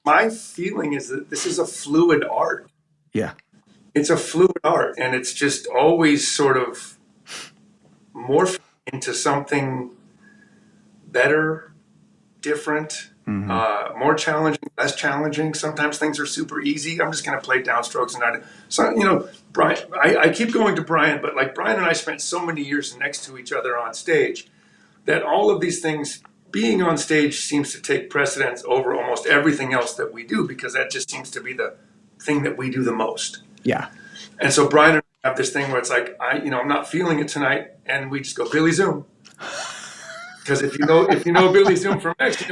my feeling is that this is a fluid art. Yeah. It's a fluid art, and it's just always sort of morphing into something better, different, more challenging, less challenging. Sometimes things are super easy. I'm just going to play downstrokes and Brian. I keep going to Brian, but like Brian and I spent so many years next to each other on stage that all of these things, being on stage seems to take precedence over almost everything else that we do because that just seems to be the thing that we do the most. Yeah. And so Brian and I have this thing where it's like, I'm not feeling it tonight, and we just go Billy Zoom. Because if you know Billy Zoom from X, he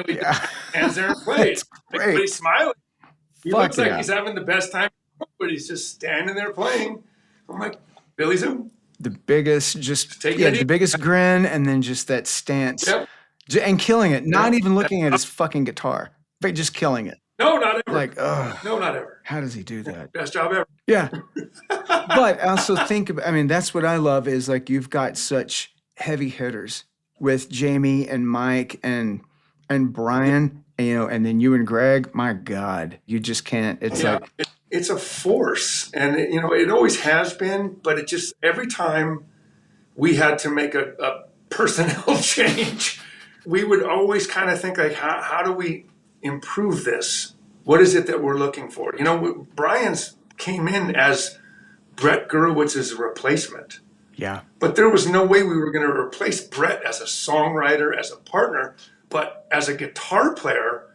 stands there and plays. Everybody's smiling. He looks like he's having the best time, but he's just standing there playing. I'm like, Billy Zoom. The biggest, the biggest grin, and then just that stance, and killing it. Not even looking at his fucking guitar, but just killing it. No, not ever. Like, no, not ever. How does he do that? Best job ever. Yeah. But also think about, that's what I love is like you've got such heavy hitters with Jamie and Mike and Brian, and then you and Greg. My God, you just can't. It's like it's a force, and it always has been. But it just every time we had to make a personnel change, we would always kind of think like, how do we improve this? What is it that we're looking for? Brian's came in as Brett Gurowitz's replacement. Yeah. But there was no way we were going to replace Brett as a songwriter, as a partner. But as a guitar player,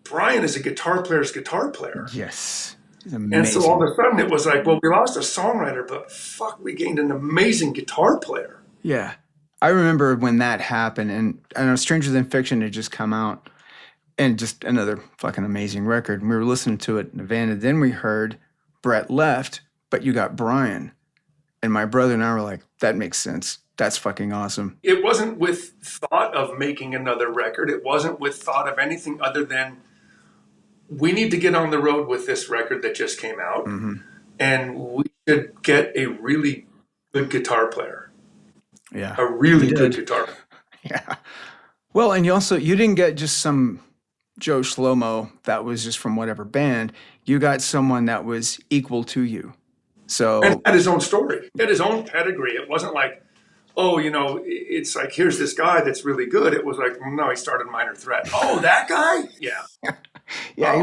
Brian is a guitar player's guitar player. Yes. And so all of a sudden it was like, well, we lost a songwriter, but fuck, we gained an amazing guitar player. Yeah. I remember when that happened, and I know Stranger Than Fiction had just come out, and just another fucking amazing record. And we were listening to it in the van, and then we heard Brett left, but you got Brian. And my brother and I were like, that makes sense. That's fucking awesome. It wasn't with thought of making another record. It wasn't with thought of anything other than we need to get on the road with this record that just came out. Mm-hmm. And we should get a really good guitar player. Yeah. A really good guitar player. Yeah. Well, and you didn't get just some Joe Shlomo that was just from whatever band. You got someone that was equal to you. So and had his own story, had his own pedigree. It wasn't like, oh, it's like, here's this guy that's really good. It was like, no, he started Minor Threat. Oh, that guy? Yeah. Yeah, he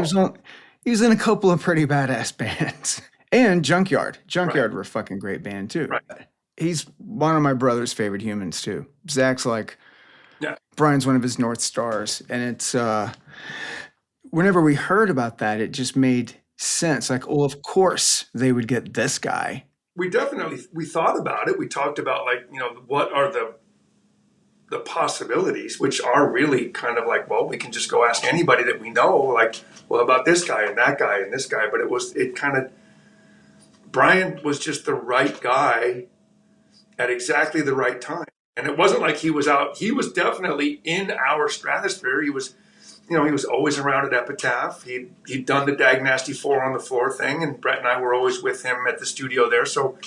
was in a couple of pretty badass bands. And Junkyard. Junkyard were a fucking great band too. Right. He's one of my brother's favorite humans too. Zach's like, Brian's one of his North Stars. And it's, whenever we heard about that, it just made sense. Like, oh, of course they would get this guy. We thought about it. We talked about like, what are the the possibilities, which are really kind of like, well, we can just go ask anybody that we know, like, well, about this guy and that guy and this guy. But Brian was just the right guy at exactly the right time. And it wasn't like he was out. He was definitely in our stratosphere. He was always around at Epitaph. He'd done the Dag Nasty 4 on the Floor thing, and Brett and I were always with him at the studio there. So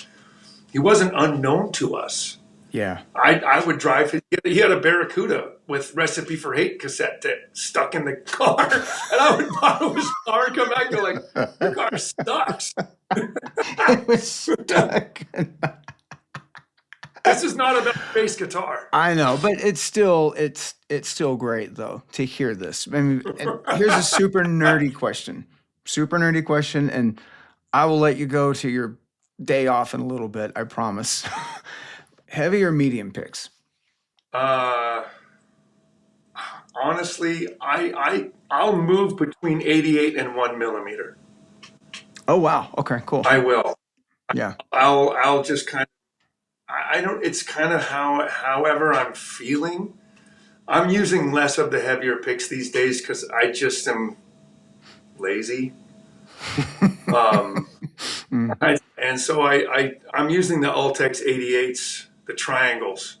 he wasn't unknown to us. Yeah. I would drive. He had a Barracuda with Recipe for Hate cassette stuck in the car. And I would borrow his car and come back and go like, your car sucks. It was stuck. This is not about bass guitar. I know, but it's still great though to hear this. I mean, and here's a super nerdy question, and I will let you go to your day off in a little bit. I promise. Heavy or medium picks? Honestly, I'll move between 88 and 1 millimeter. Oh wow. Okay. Cool. I will. Yeah. I'll just kind of. I don't. It's kind of however I'm feeling. I'm using less of the heavier picks these days because I just am lazy. And so I'm using the Ultex 88s, the triangles.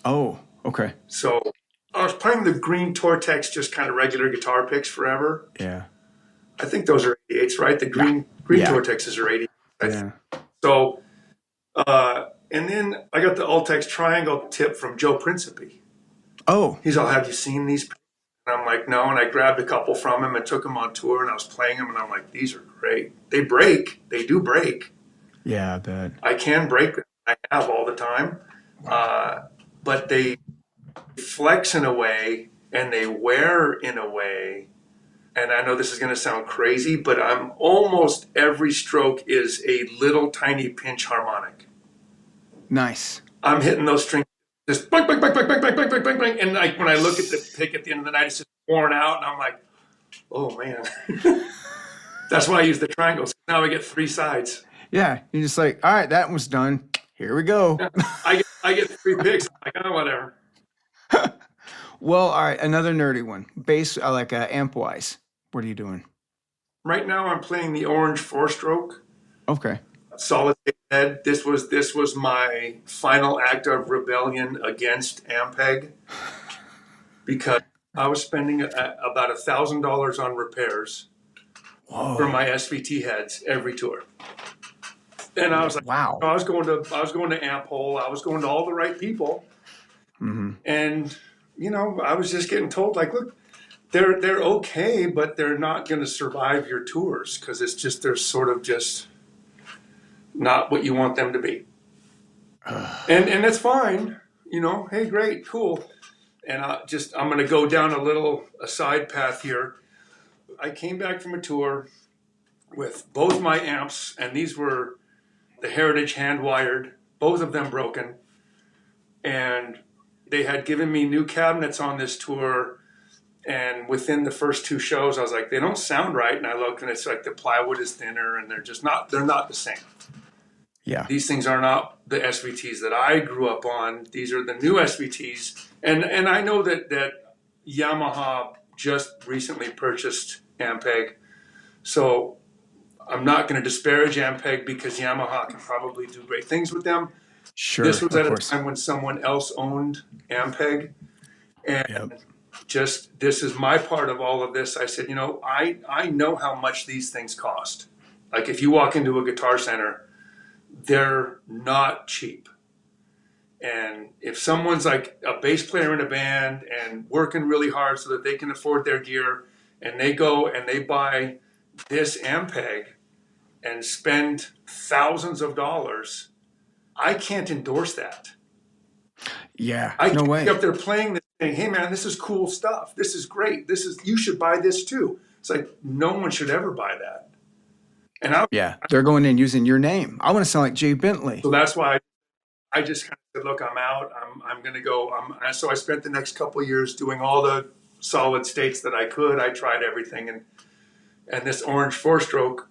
Oh, okay. So I was playing the green Tortex, just kind of regular guitar picks forever. Yeah. I think those are 88s, right? The green Tortexes are 88s. Yeah. So, and then I got the Ultex triangle tip from Joe Principe. Oh. He's all, have you seen these? And I'm like, no. And I grabbed a couple from him and took them on tour, and I was playing them, and I'm like, these are great. They break. They do break. Yeah, I bet. I can break them. I have all the time. But they flex in a way, and they wear in a way. And I know this is going to sound crazy, but almost every stroke is a little tiny pinch harmonic. Nice. I'm hitting those strings just bang, bang, bang, bang, bang, bang, bang, bang, bang, bang. And like when I look at the pick at the end of the night, it's just worn out, and I'm like, oh man. That's why I use the triangles. Now I get 3 sides. Yeah, you're just like, all right, that one's done. Here we go. I get 3 picks. I'm like, oh, whatever. Well, all right, another nerdy one. Bass, like amp-wise. What are you doing? Right now, I'm playing the orange 4-stroke. Okay. Solid head. This was my final act of rebellion against Ampeg because I was spending about $1,000 on repairs for my SVT heads every tour. And I was like, wow. I was going to Amp Hole. I was going to all the right people. Mm-hmm. And, I was just getting told, like, look, they're okay, but they're not going to survive your tours because they're sort of just not what you want them to be. And that's fine. Hey, great, cool. And I'm going to go down a side path here. I came back from a tour with both my amps, and these were the Heritage hand-wired, both of them broken. And they had given me new cabinets on this tour, and within the first 2 shows, I was like, they don't sound right. And I looked, and it's like the plywood is thinner, and they're not the same. Yeah. These things are not the SVTs that I grew up on. These are the new SVTs. And I know that Yamaha just recently purchased Ampeg. So I'm not going to disparage Ampeg because Yamaha can probably do great things with them. Sure. This was at a time when someone else owned Ampeg. And this is my part of all of this. I said, I know how much these things cost. Like if you walk into a Guitar Center, they're not cheap. And if someone's like a bass player in a band and working really hard so that they can afford their gear, and they go and they buy this Ampeg and spend thousands of dollars, I can't endorse that. Yeah, I no way. Up there playing this thing, hey man, this is cool stuff. This is great. You should buy this too. It's like no one should ever buy that. And they're going in using your name. I want to sound like Jay Bentley. So that's why I just kind of said, look, I'm out. I'm going to go. So I spent the next couple of years doing all the solid states that I could. I tried everything. And this orange 4-stroke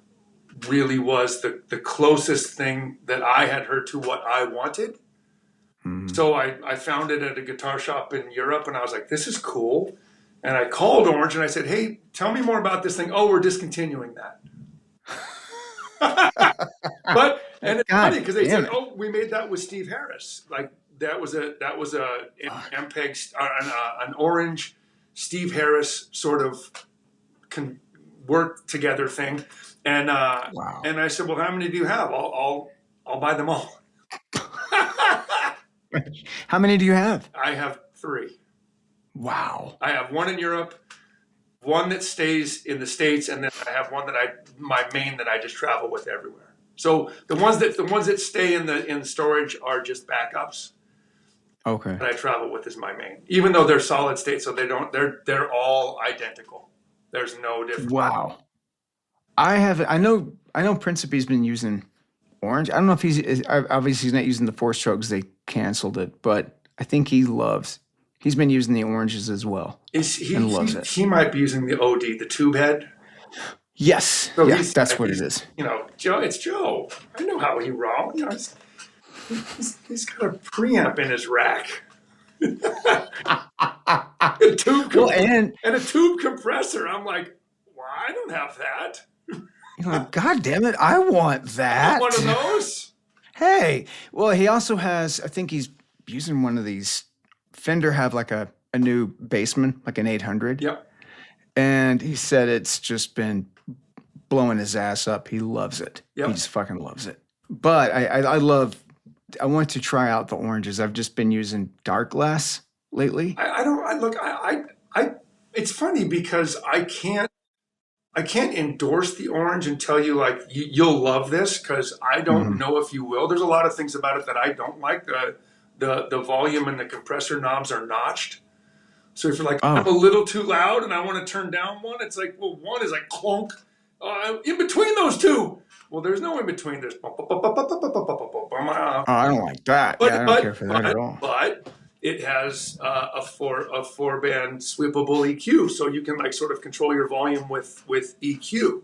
really was the closest thing that I had heard to what I wanted. So I found it at a guitar shop in Europe, and I was like, this is cool. And I called Orange and I said, hey, tell me more about this thing. Oh, we're discontinuing that. But and it's God funny because they damn said, it. oh, we made that with Steve Harris. Like that was a Ampeg, an Orange Steve Harris sort of work together thing. And Wow. and I said, well, how many do you have? I'll buy them all. How many do you have? I have 3. Wow. I have one in Europe, one that stays in the States, and then I have one my main that I just travel with everywhere. So the ones that stay in storage are just backups. Okay. That I travel with is my main, even though they're solid state, so they're all identical. There's no difference. Wow. I know Principe's been using Orange. I don't know if obviously he's not using the 4-stroke because they canceled it, but I think he's been using the Oranges as well. And loves it. He might be using the OD, the tube head. Yes. So yeah, that's what it is. You know, Joe. It's Joe. I know how he rolls. You know, he's got a preamp in his rack. a tube and a tube compressor. I'm like, well, I don't have that. You're like, God damn it, I want that. One of those. Hey, well, he also has. I think he's using one of these. Fender have like a new Bassman, like an 800. Yep. And he said it's just been blowing his ass up. He loves it. Yep. He just fucking loves it. But I want to try out the Oranges. I've just been using Dark Glass lately. It's funny because I can't endorse the Orange and tell you like you'll love this because I don't know if you will. There's a lot of things about it that I don't like. The volume and the compressor knobs are notched. So if you're like, I'm a little too loud and I want to turn down one, it's like, well, one is like clunk. In between those two. Well, there's no in between. There's I don't like that. I don't care for that at all. But it has a 4-band sweepable EQ, so you can like sort of control your volume with EQ.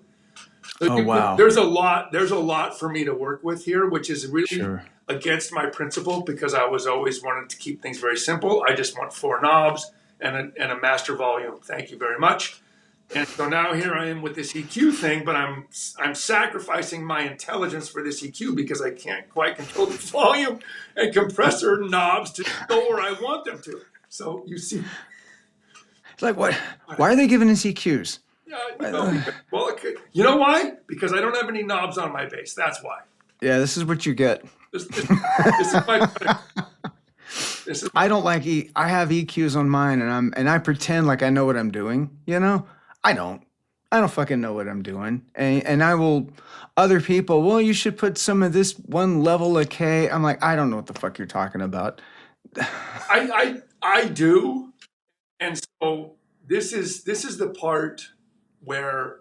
So wow. There's a lot for me to work with here, which is really against my principle because I was always wanted to keep things very simple. I just want 4 knobs and a master volume. Thank you very much. And so now here I am with this EQ thing, but I'm sacrificing my intelligence for this EQ because I can't quite control the volume and compressor knobs to go where I want them to. So you see, it's like what? Why are they giving us EQs? Well, you know why? Because I don't have any knobs on my bass. That's why. Yeah, this is what you get. This is my. I don't like I have EQs on mine, and I pretend like I know what I'm doing. You know, I don't fucking know what I'm doing, and I will. Other people, well, you should put some of this one level of K. I'm like, I don't know what the fuck you're talking about. I do, and so this is the part where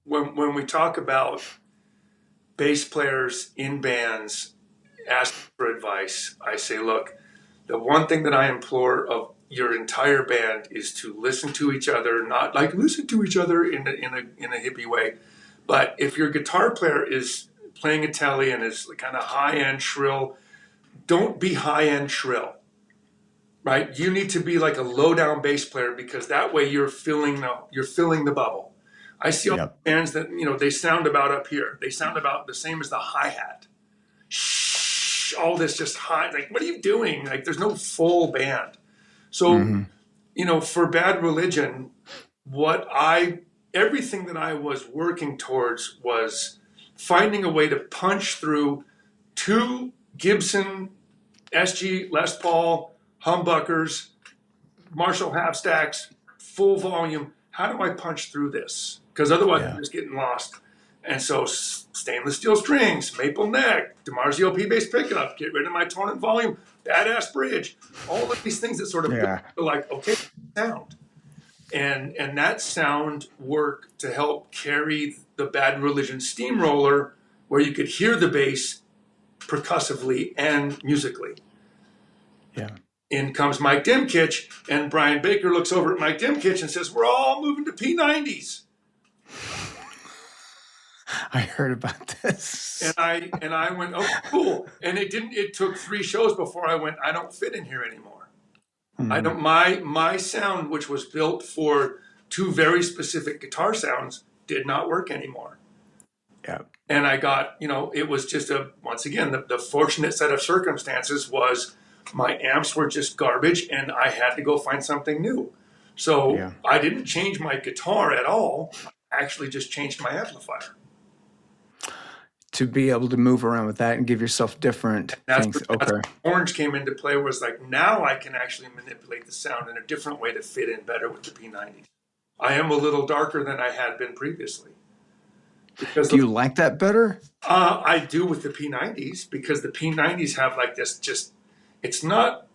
when we talk about bass players in bands asking for advice, I say, look, the one thing that I implore of your entire band is to listen to each other, not like listen to each other in a hippie way, but if your guitar player is playing a telly and is kind of high-end shrill, don't be high-end shrill, right? You need to be like a low-down bass player because that way you're filling the bubble. I see all bands that, they sound about up here. They sound about the same as the hi-hat. Shh, all this just high. Like, what are you doing? Like, there's no full band. So, for Bad Religion, everything that I was working towards was finding a way to punch through 2 Gibson SG Les Paul humbuckers, Marshall half stacks, full volume. How do I punch through this? Because otherwise I'm just getting lost. And so stainless steel strings, maple neck, DiMarzio P bass pickup, get rid of my tone and volume, badass bridge, all of these things that sort of are like, okay, sound. And that sound worked to help carry the Bad Religion steamroller where you could hear the bass percussively and musically. Yeah. In comes Mike Dimkich, and Brian Baker looks over at Mike Dimkich and says, we're all moving to P90s. I heard about this. And I went, oh, cool. And it took 3 shows before I went, I don't fit in here anymore. I don't, my sound, which was built for 2 very specific guitar sounds, did not work anymore. Yeah. And I got, it was just once again, the fortunate set of circumstances was my amps were just garbage and I had to go find something new. So I didn't change my guitar at all. I actually just changed my amplifier. To be able to move around with that and give yourself different things. That's where Orange came into play, was like, now I can actually manipulate the sound in a different way to fit in better with the P90s. I am a little darker than I had been previously. Do you like that better? I do with the P90s, because the P90s have like this, just, it's not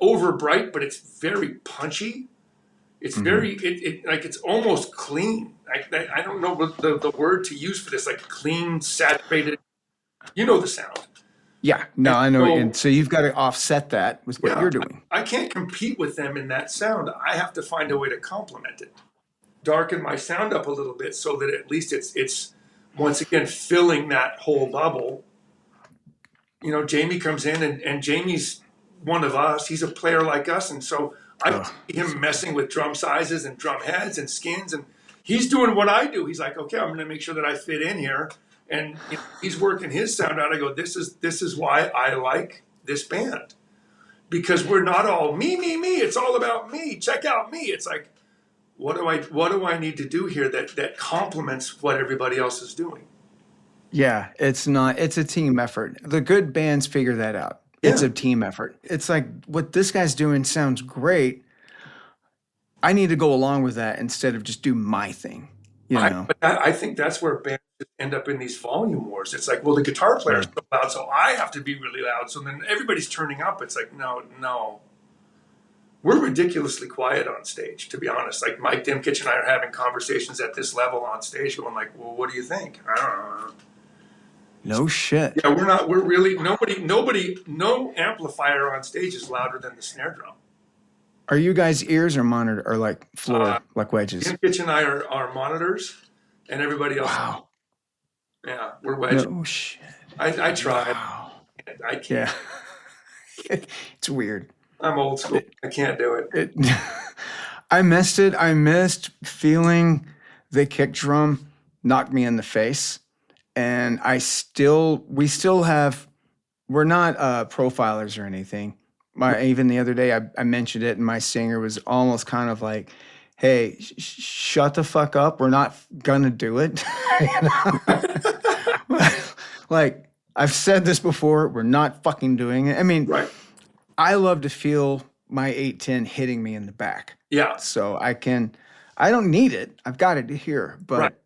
over bright, but it's very punchy. It's very, like, it's almost clean. I don't know what the word to use for this, like clean, saturated, the sound. Yeah, no, I know. And so you've got to offset that with what you're doing. I can't compete with them in that sound. I have to find a way to complement it. Darken my sound up a little bit so that at least it's once again filling that whole bubble. Jamie comes in and Jamie's one of us. He's a player like us, and so I see him messing with drum sizes and drum heads and skins, and he's doing what I do. He's like, okay, I'm going to make sure that I fit in here, and he's working his sound out. I go, this is why I like this band, because we're not all me. It's all about me. Check out me. It's like, what do I need to do here that complements what everybody else is doing? Yeah, it's a team effort. The good bands figure that out. It's a team effort. It's like, what this guy's doing sounds great. I need to go along with that instead of just do my thing. But I think that's where bands end up in these volume wars. It's like, well, the guitar player's so loud, so I have to be really loud. So then everybody's turning up. It's like, no. We're ridiculously quiet on stage, to be honest. Like, Mike Dimkich and I are having conversations at this level on stage going like, well, what do you think? I don't know. No shit. Yeah, we're really, no amplifier on stage is louder than the snare drum. Are you guys ears or monitor or like floor, like wedges? Dimkich and I are monitors, and everybody else. Wow. Yeah, we're wedges. No shit. I tried. Wow. I can't. Yeah. It's weird. I'm old school. I can't do it. I missed it. I missed feeling the kick drum knock me in the face. And we still have, we're not profilers or anything. Even the other day, I mentioned it, and my singer was almost kind of like, hey, shut the fuck up. We're not going to do it. Like, I've said this before. We're not fucking doing it. I mean, right. I love to feel my 810 hitting me in the back. Yeah. So I don't need it. I've got it here, but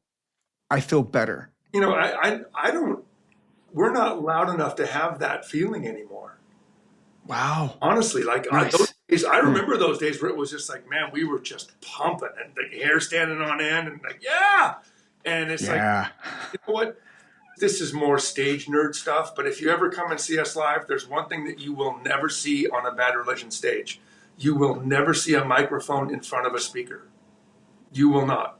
I feel better. I don't, we're not loud enough to have that feeling anymore. Wow. Honestly, like, nice. those days, I remember those days where it was just like, man, we were just pumping and the hair standing on end and like, yeah. And it's like, you know what? This is more stage nerd stuff, but if you ever come and see us live, there's one thing that you will never see on a Bad Religion stage. You will never see a microphone in front of a speaker. You will not.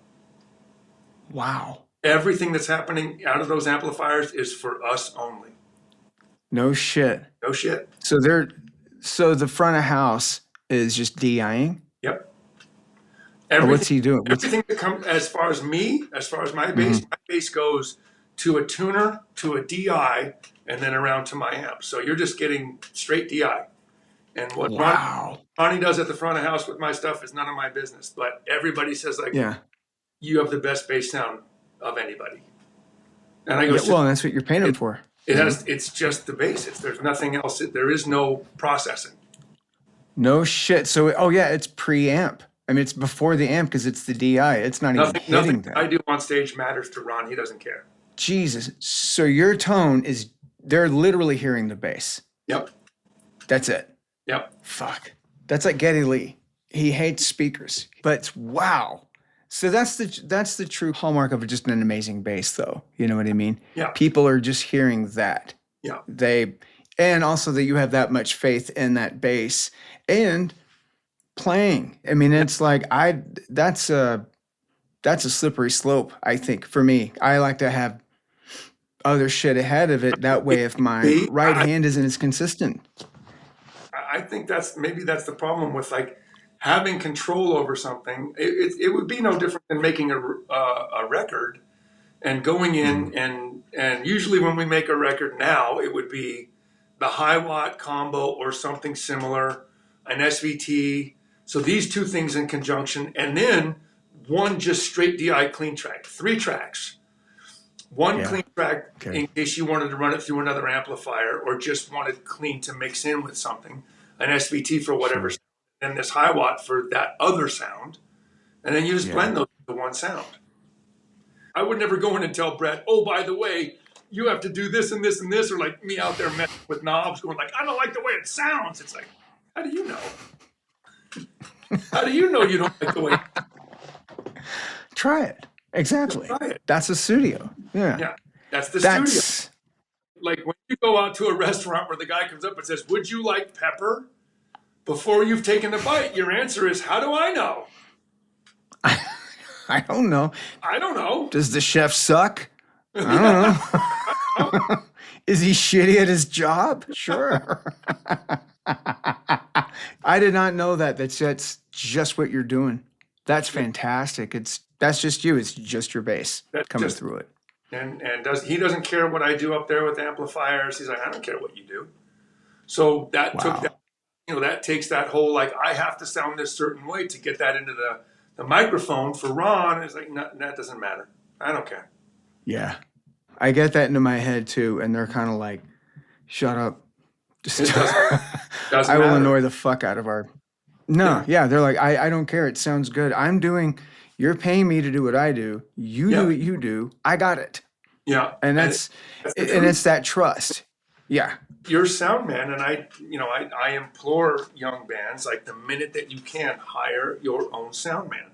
Wow. Everything that's happening out of those amplifiers is for us only. No shit. No shit. So the front of house is just DIing? Yep. What's he doing? Everything that comes, as far as my bass, my bass goes to a tuner, to a DI, and then around to my amp. So you're just getting straight DI. And what Ronnie does at the front of house with my stuff is none of my business. But everybody says, like, you have the best bass sound of anybody. And I go, well, that's what you're paying him for. It's just the bass. There's nothing else. There is no processing. No shit. So, it's preamp. I mean, it's before the amp because it's the DI. It's not even hitting nothing that. I do on stage matters to Ron. He doesn't care. Jesus. So your tone is, they're literally hearing the bass. Yep. That's it. Yep. Fuck. That's like Geddy Lee. He hates speakers. But wow. So that's the true hallmark of just an amazing bass, though. You know what I mean? Yeah. People are just hearing that. Yeah. And also that you have that much faith in that bass and playing. I mean, it's like that's that's a slippery slope, I think, for me. I like to have other shit ahead of it. That way, if my right hand isn't as consistent. I think that's the problem with like having control over something. It would be no different than making a record and going in and usually when we make a record now, it would be the high watt combo or something similar, an SVT. So these two things in conjunction, and then one just straight DI clean track, 3 tracks. One clean track in case you wanted to run it through another amplifier or just wanted clean to mix in with something, an SVT for whatever, and this high watt for that other sound, and then you just blend those into one sound. I would never go in and tell Brett, oh, by the way, you have to do this and this and this, or like me out there messing with knobs going like, I don't like the way it sounds. It's like, how do you know? How do you know you don't like the way? Try it. Exactly. Try it. That's a studio. Yeah. That's the studio. Like when you go out to a restaurant where the guy comes up and says, would you like pepper? Before you've taken a bite, your answer is, how do I know? I don't know. I don't know. Does the chef suck? I don't know. Is he shitty at his job? Sure. I did not know that. That's just what you're doing. That's fantastic. That's just you. It's just your bass coming through it. And he doesn't care what I do up there with amplifiers. He's like, I don't care what you do. So that took that, that takes that whole like I have to sound this certain way to get that into the microphone for Ron. It's like no, that doesn't matter. I don't care. Yeah, I get that into my head too, and they're kind of like, shut up. Just doesn't I will matter. annoy the fuck out of our. No, they're like, I don't care. It sounds good. You're paying me to do what I do. You do what you do. I got it. Yeah. And it's that trust. Yeah. You're a sound man, and I implore young bands, like the minute that you can, hire your own sound man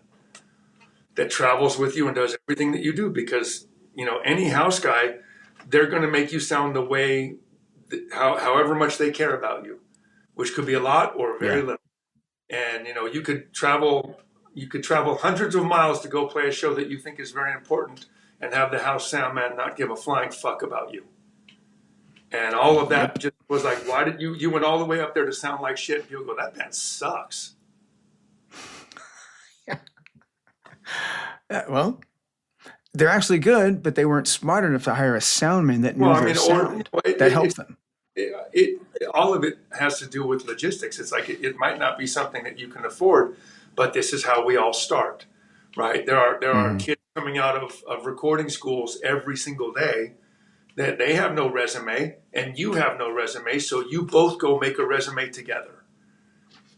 that travels with you and does everything that you do, because any house guy, they're going to make you sound the way, however much they care about you, which could be a lot or very little. And you could travel hundreds of miles to go play a show that you think is very important, and have the house sound man not give a flying fuck about you. And all of that just was like, why did you went all the way up there to sound like shit? And people go, that band sucks. Well, they're actually good, but they weren't smart enough to hire a sound man that knew their sound. That helps them. All of it has to do with logistics. It's like it might not be something that you can afford, but this is how we all start, right? There are kids coming out of recording schools every single day that they have no resume and you have no resume, so you both go make a resume together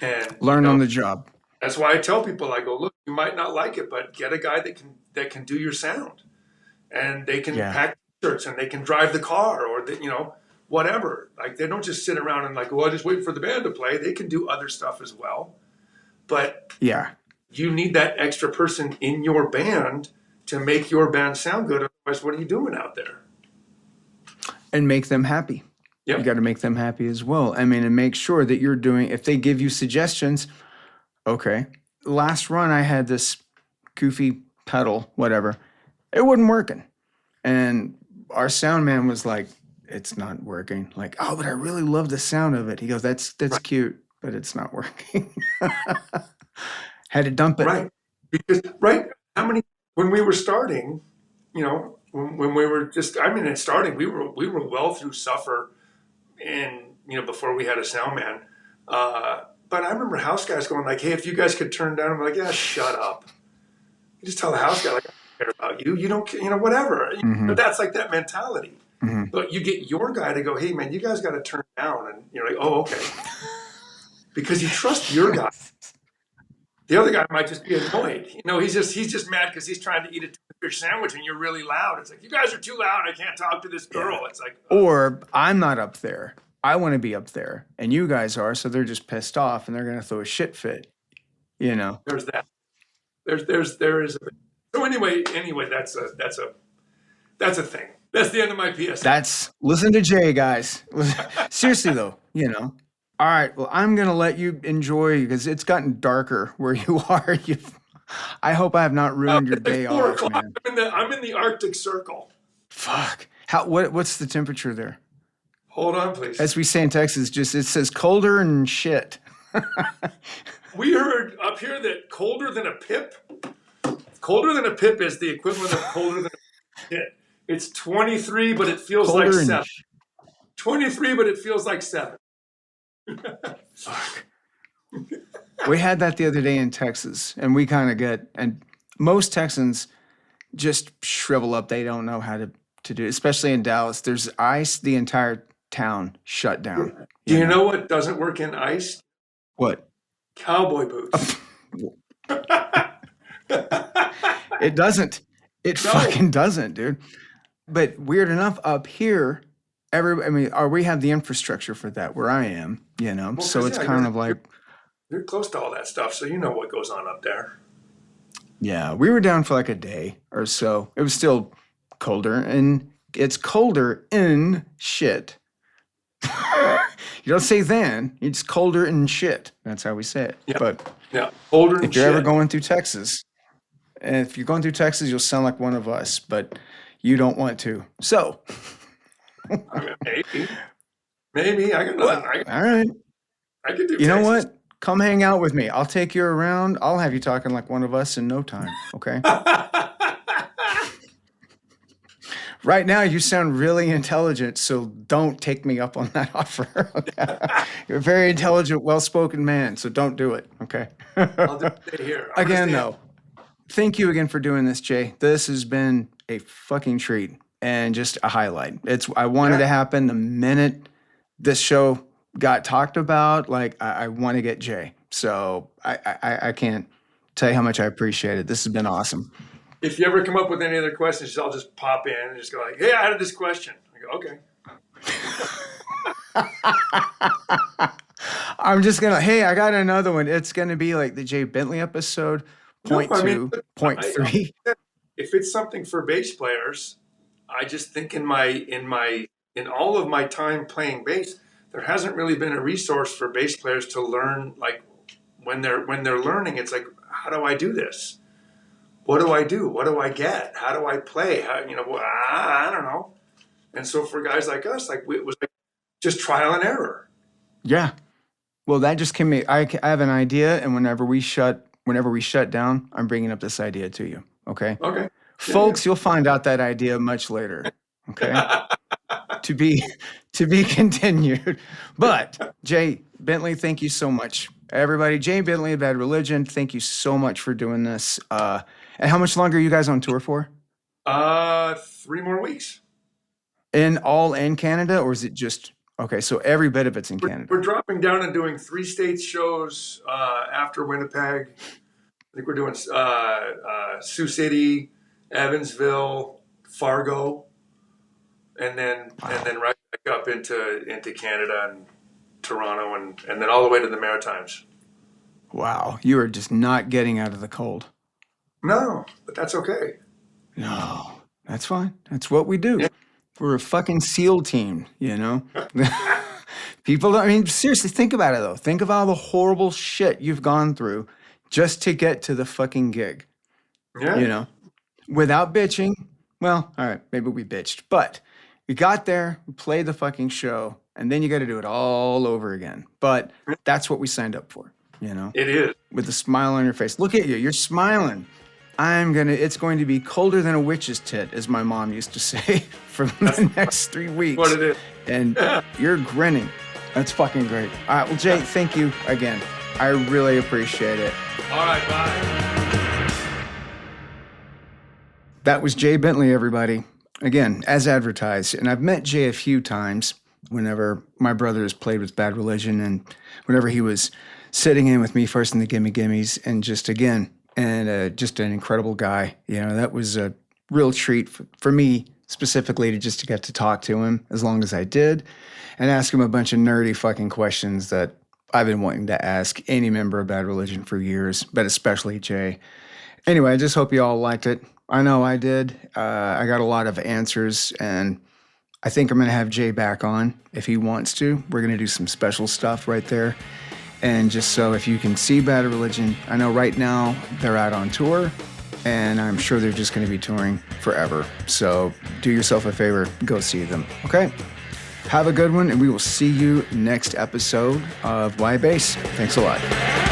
and learn on the job. That's why I tell people, I go, look, you might not like it, but get a guy that can do your sound, and they can pack shirts and they can drive the car or whatever. Like they don't just sit around and like, well, I just wait for the band to play. They can do other stuff as well, but you need that extra person in your band to make your band sound good. Otherwise, what are you doing out there? And make them happy. Yep. You got to make them happy as well. I mean, and make sure that you're doing, if they give you suggestions, okay. Last run, I had this goofy pedal, whatever. It wasn't working. And our sound man was like, it's not working. Like, oh, but I really love the sound of it. He goes, that's cute, but it's not working. Had to dump it. Right. Because, when we were starting, when we were we were well through Suffer and, before we had a sound man. But I remember house guys going like, hey, if you guys could turn down, I'm like, yeah, shut up. You just tell the house guy, like, I don't care about you. You don't, whatever. But that's like that mentality. Mm-hmm. But you get your guy to go, hey, man, you guys got to turn down. And you're like, oh, okay. Because you trust your guy. The other guy might just be annoyed. He's just mad because he's trying to eat a fish sandwich and you're really loud. It's like, you guys are too loud. I can't talk to this girl. It's like, or I'm not up there. I want to be up there, and you guys are, so they're just pissed off and they're going to throw a shit fit. There's that. There is. So anyway, that's a thing. That's the end of my PS. Listen to Jay, guys. Seriously though, All right, well, I'm going to let you enjoy because it's gotten darker where you are. I hope I have not ruined your It's like day 4 off, o'clock. man. I'm in the Arctic Circle. Fuck. What's the temperature there? Hold on, please. As we say in Texas, it says colder and shit. We heard up here that colder than a pip is the equivalent of colder than a pit. It's 23, but it feels Colder like and 7. 23, but it feels like 7. Fuck. We had that the other day in Texas, and we kind of and most Texans just shrivel up. They don't know how to do it, especially in Dallas. There's ice, the entire town shut down. Do you know what doesn't work in ice? What? Cowboy boots. It doesn't. It fucking doesn't, dude. But weird enough, up here, we have the infrastructure for that where I am, Well, so it's kind of like. You're close to all that stuff, so you know what goes on up there. Yeah, we were down for like a day or so. It was still colder, and it's colder in shit. You don't say then, it's colder in shit. That's how we say it. Yeah. But yeah, colder in if you're shit. ever going through Texas, and if you're going through Texas, you'll sound like one of us, but you don't want to. So. Maybe. I got nothing. All right. I could do You know Texas. what? Come hang out with me. I'll take you around. I'll have you talking like one of us in no time, okay? Right now, you sound really intelligent, so don't take me up on that offer. Okay? You're a very intelligent, well-spoken man, so don't do it, okay? I'll just stay here. Again, though, thank you again for doing this, Jay. This has been a fucking treat and just a highlight. I wanted to happen the minute this show got talked about. Like, I want to get Jay. So I can't tell you how much I appreciate it. This has been awesome. If you ever come up with any other questions, I'll just pop in and just go like, hey, I had this question. I go, okay. I'm just going to, hey, I got another one. It's going to be like the Jay Bentley episode, point 2, point 3. If it's something for bass players, I just think in all of my time playing bass, there hasn't really been a resource for bass players to learn. Like when they're learning, it's like, how do I do this? What do I do? What do I get? How do I play? I don't know. And so for guys like us, like it was like just trial and error. Yeah. Well, that just came. I have an idea, and whenever we shut down, I'm bringing up this idea to you. Okay. Okay. Folks, you'll find out that idea much later. Okay. to be continued. But Jay Bentley, thank you so much. Everybody, Jay Bentley, Bad Religion, thank you so much for doing this. And how much longer are you guys on tour for? 3 more weeks. In Canada, or is it just okay? So every bit of it's in Canada. We're dropping down and doing 3 state shows after Winnipeg. I think we're doing Sioux City, Evansville, Fargo, and then right back up into Canada and Toronto, and then all the way to the Maritimes. Wow, you are just not getting out of the cold. No, but that's okay. No, that's fine. That's what we do. Yeah. We're a fucking SEAL team, People, seriously, think about it, though. Think of all the horrible shit you've gone through just to get to the fucking gig. Yeah. Without bitching. Well, all right, maybe we bitched. But we got there, we played the fucking show, and then you got to do it all over again. But that's what we signed up for, It is. With a smile on your face. Look at you. You're smiling. It's going to be colder than a witch's tit, as my mom used to say, for the next 3 weeks. What it is. And you're grinning. That's fucking great. All right, well, Jay, thank you again. I really appreciate it. All right, bye. That was Jay Bentley, everybody. Again, as advertised. And I've met Jay a few times whenever my brother has played with Bad Religion and whenever he was sitting in with me first in the Gimme Gimmes. And just again, just an incredible guy. That was a real treat for me specifically to get to talk to him as long as I did and ask him a bunch of nerdy fucking questions that I've been wanting to ask any member of Bad Religion for years, but especially Jay. Anyway, I just hope you all liked it. I know I did. I got a lot of answers, and I think I'm going to have Jay back on if he wants to. We're going to do some special stuff right there. And just so if you can see Bad Religion, I know right now they're out on tour, and I'm sure they're just going to be touring forever. So do yourself a favor, go see them, okay? Have a good one, and we will see you next episode of Why Bass. Thanks a lot.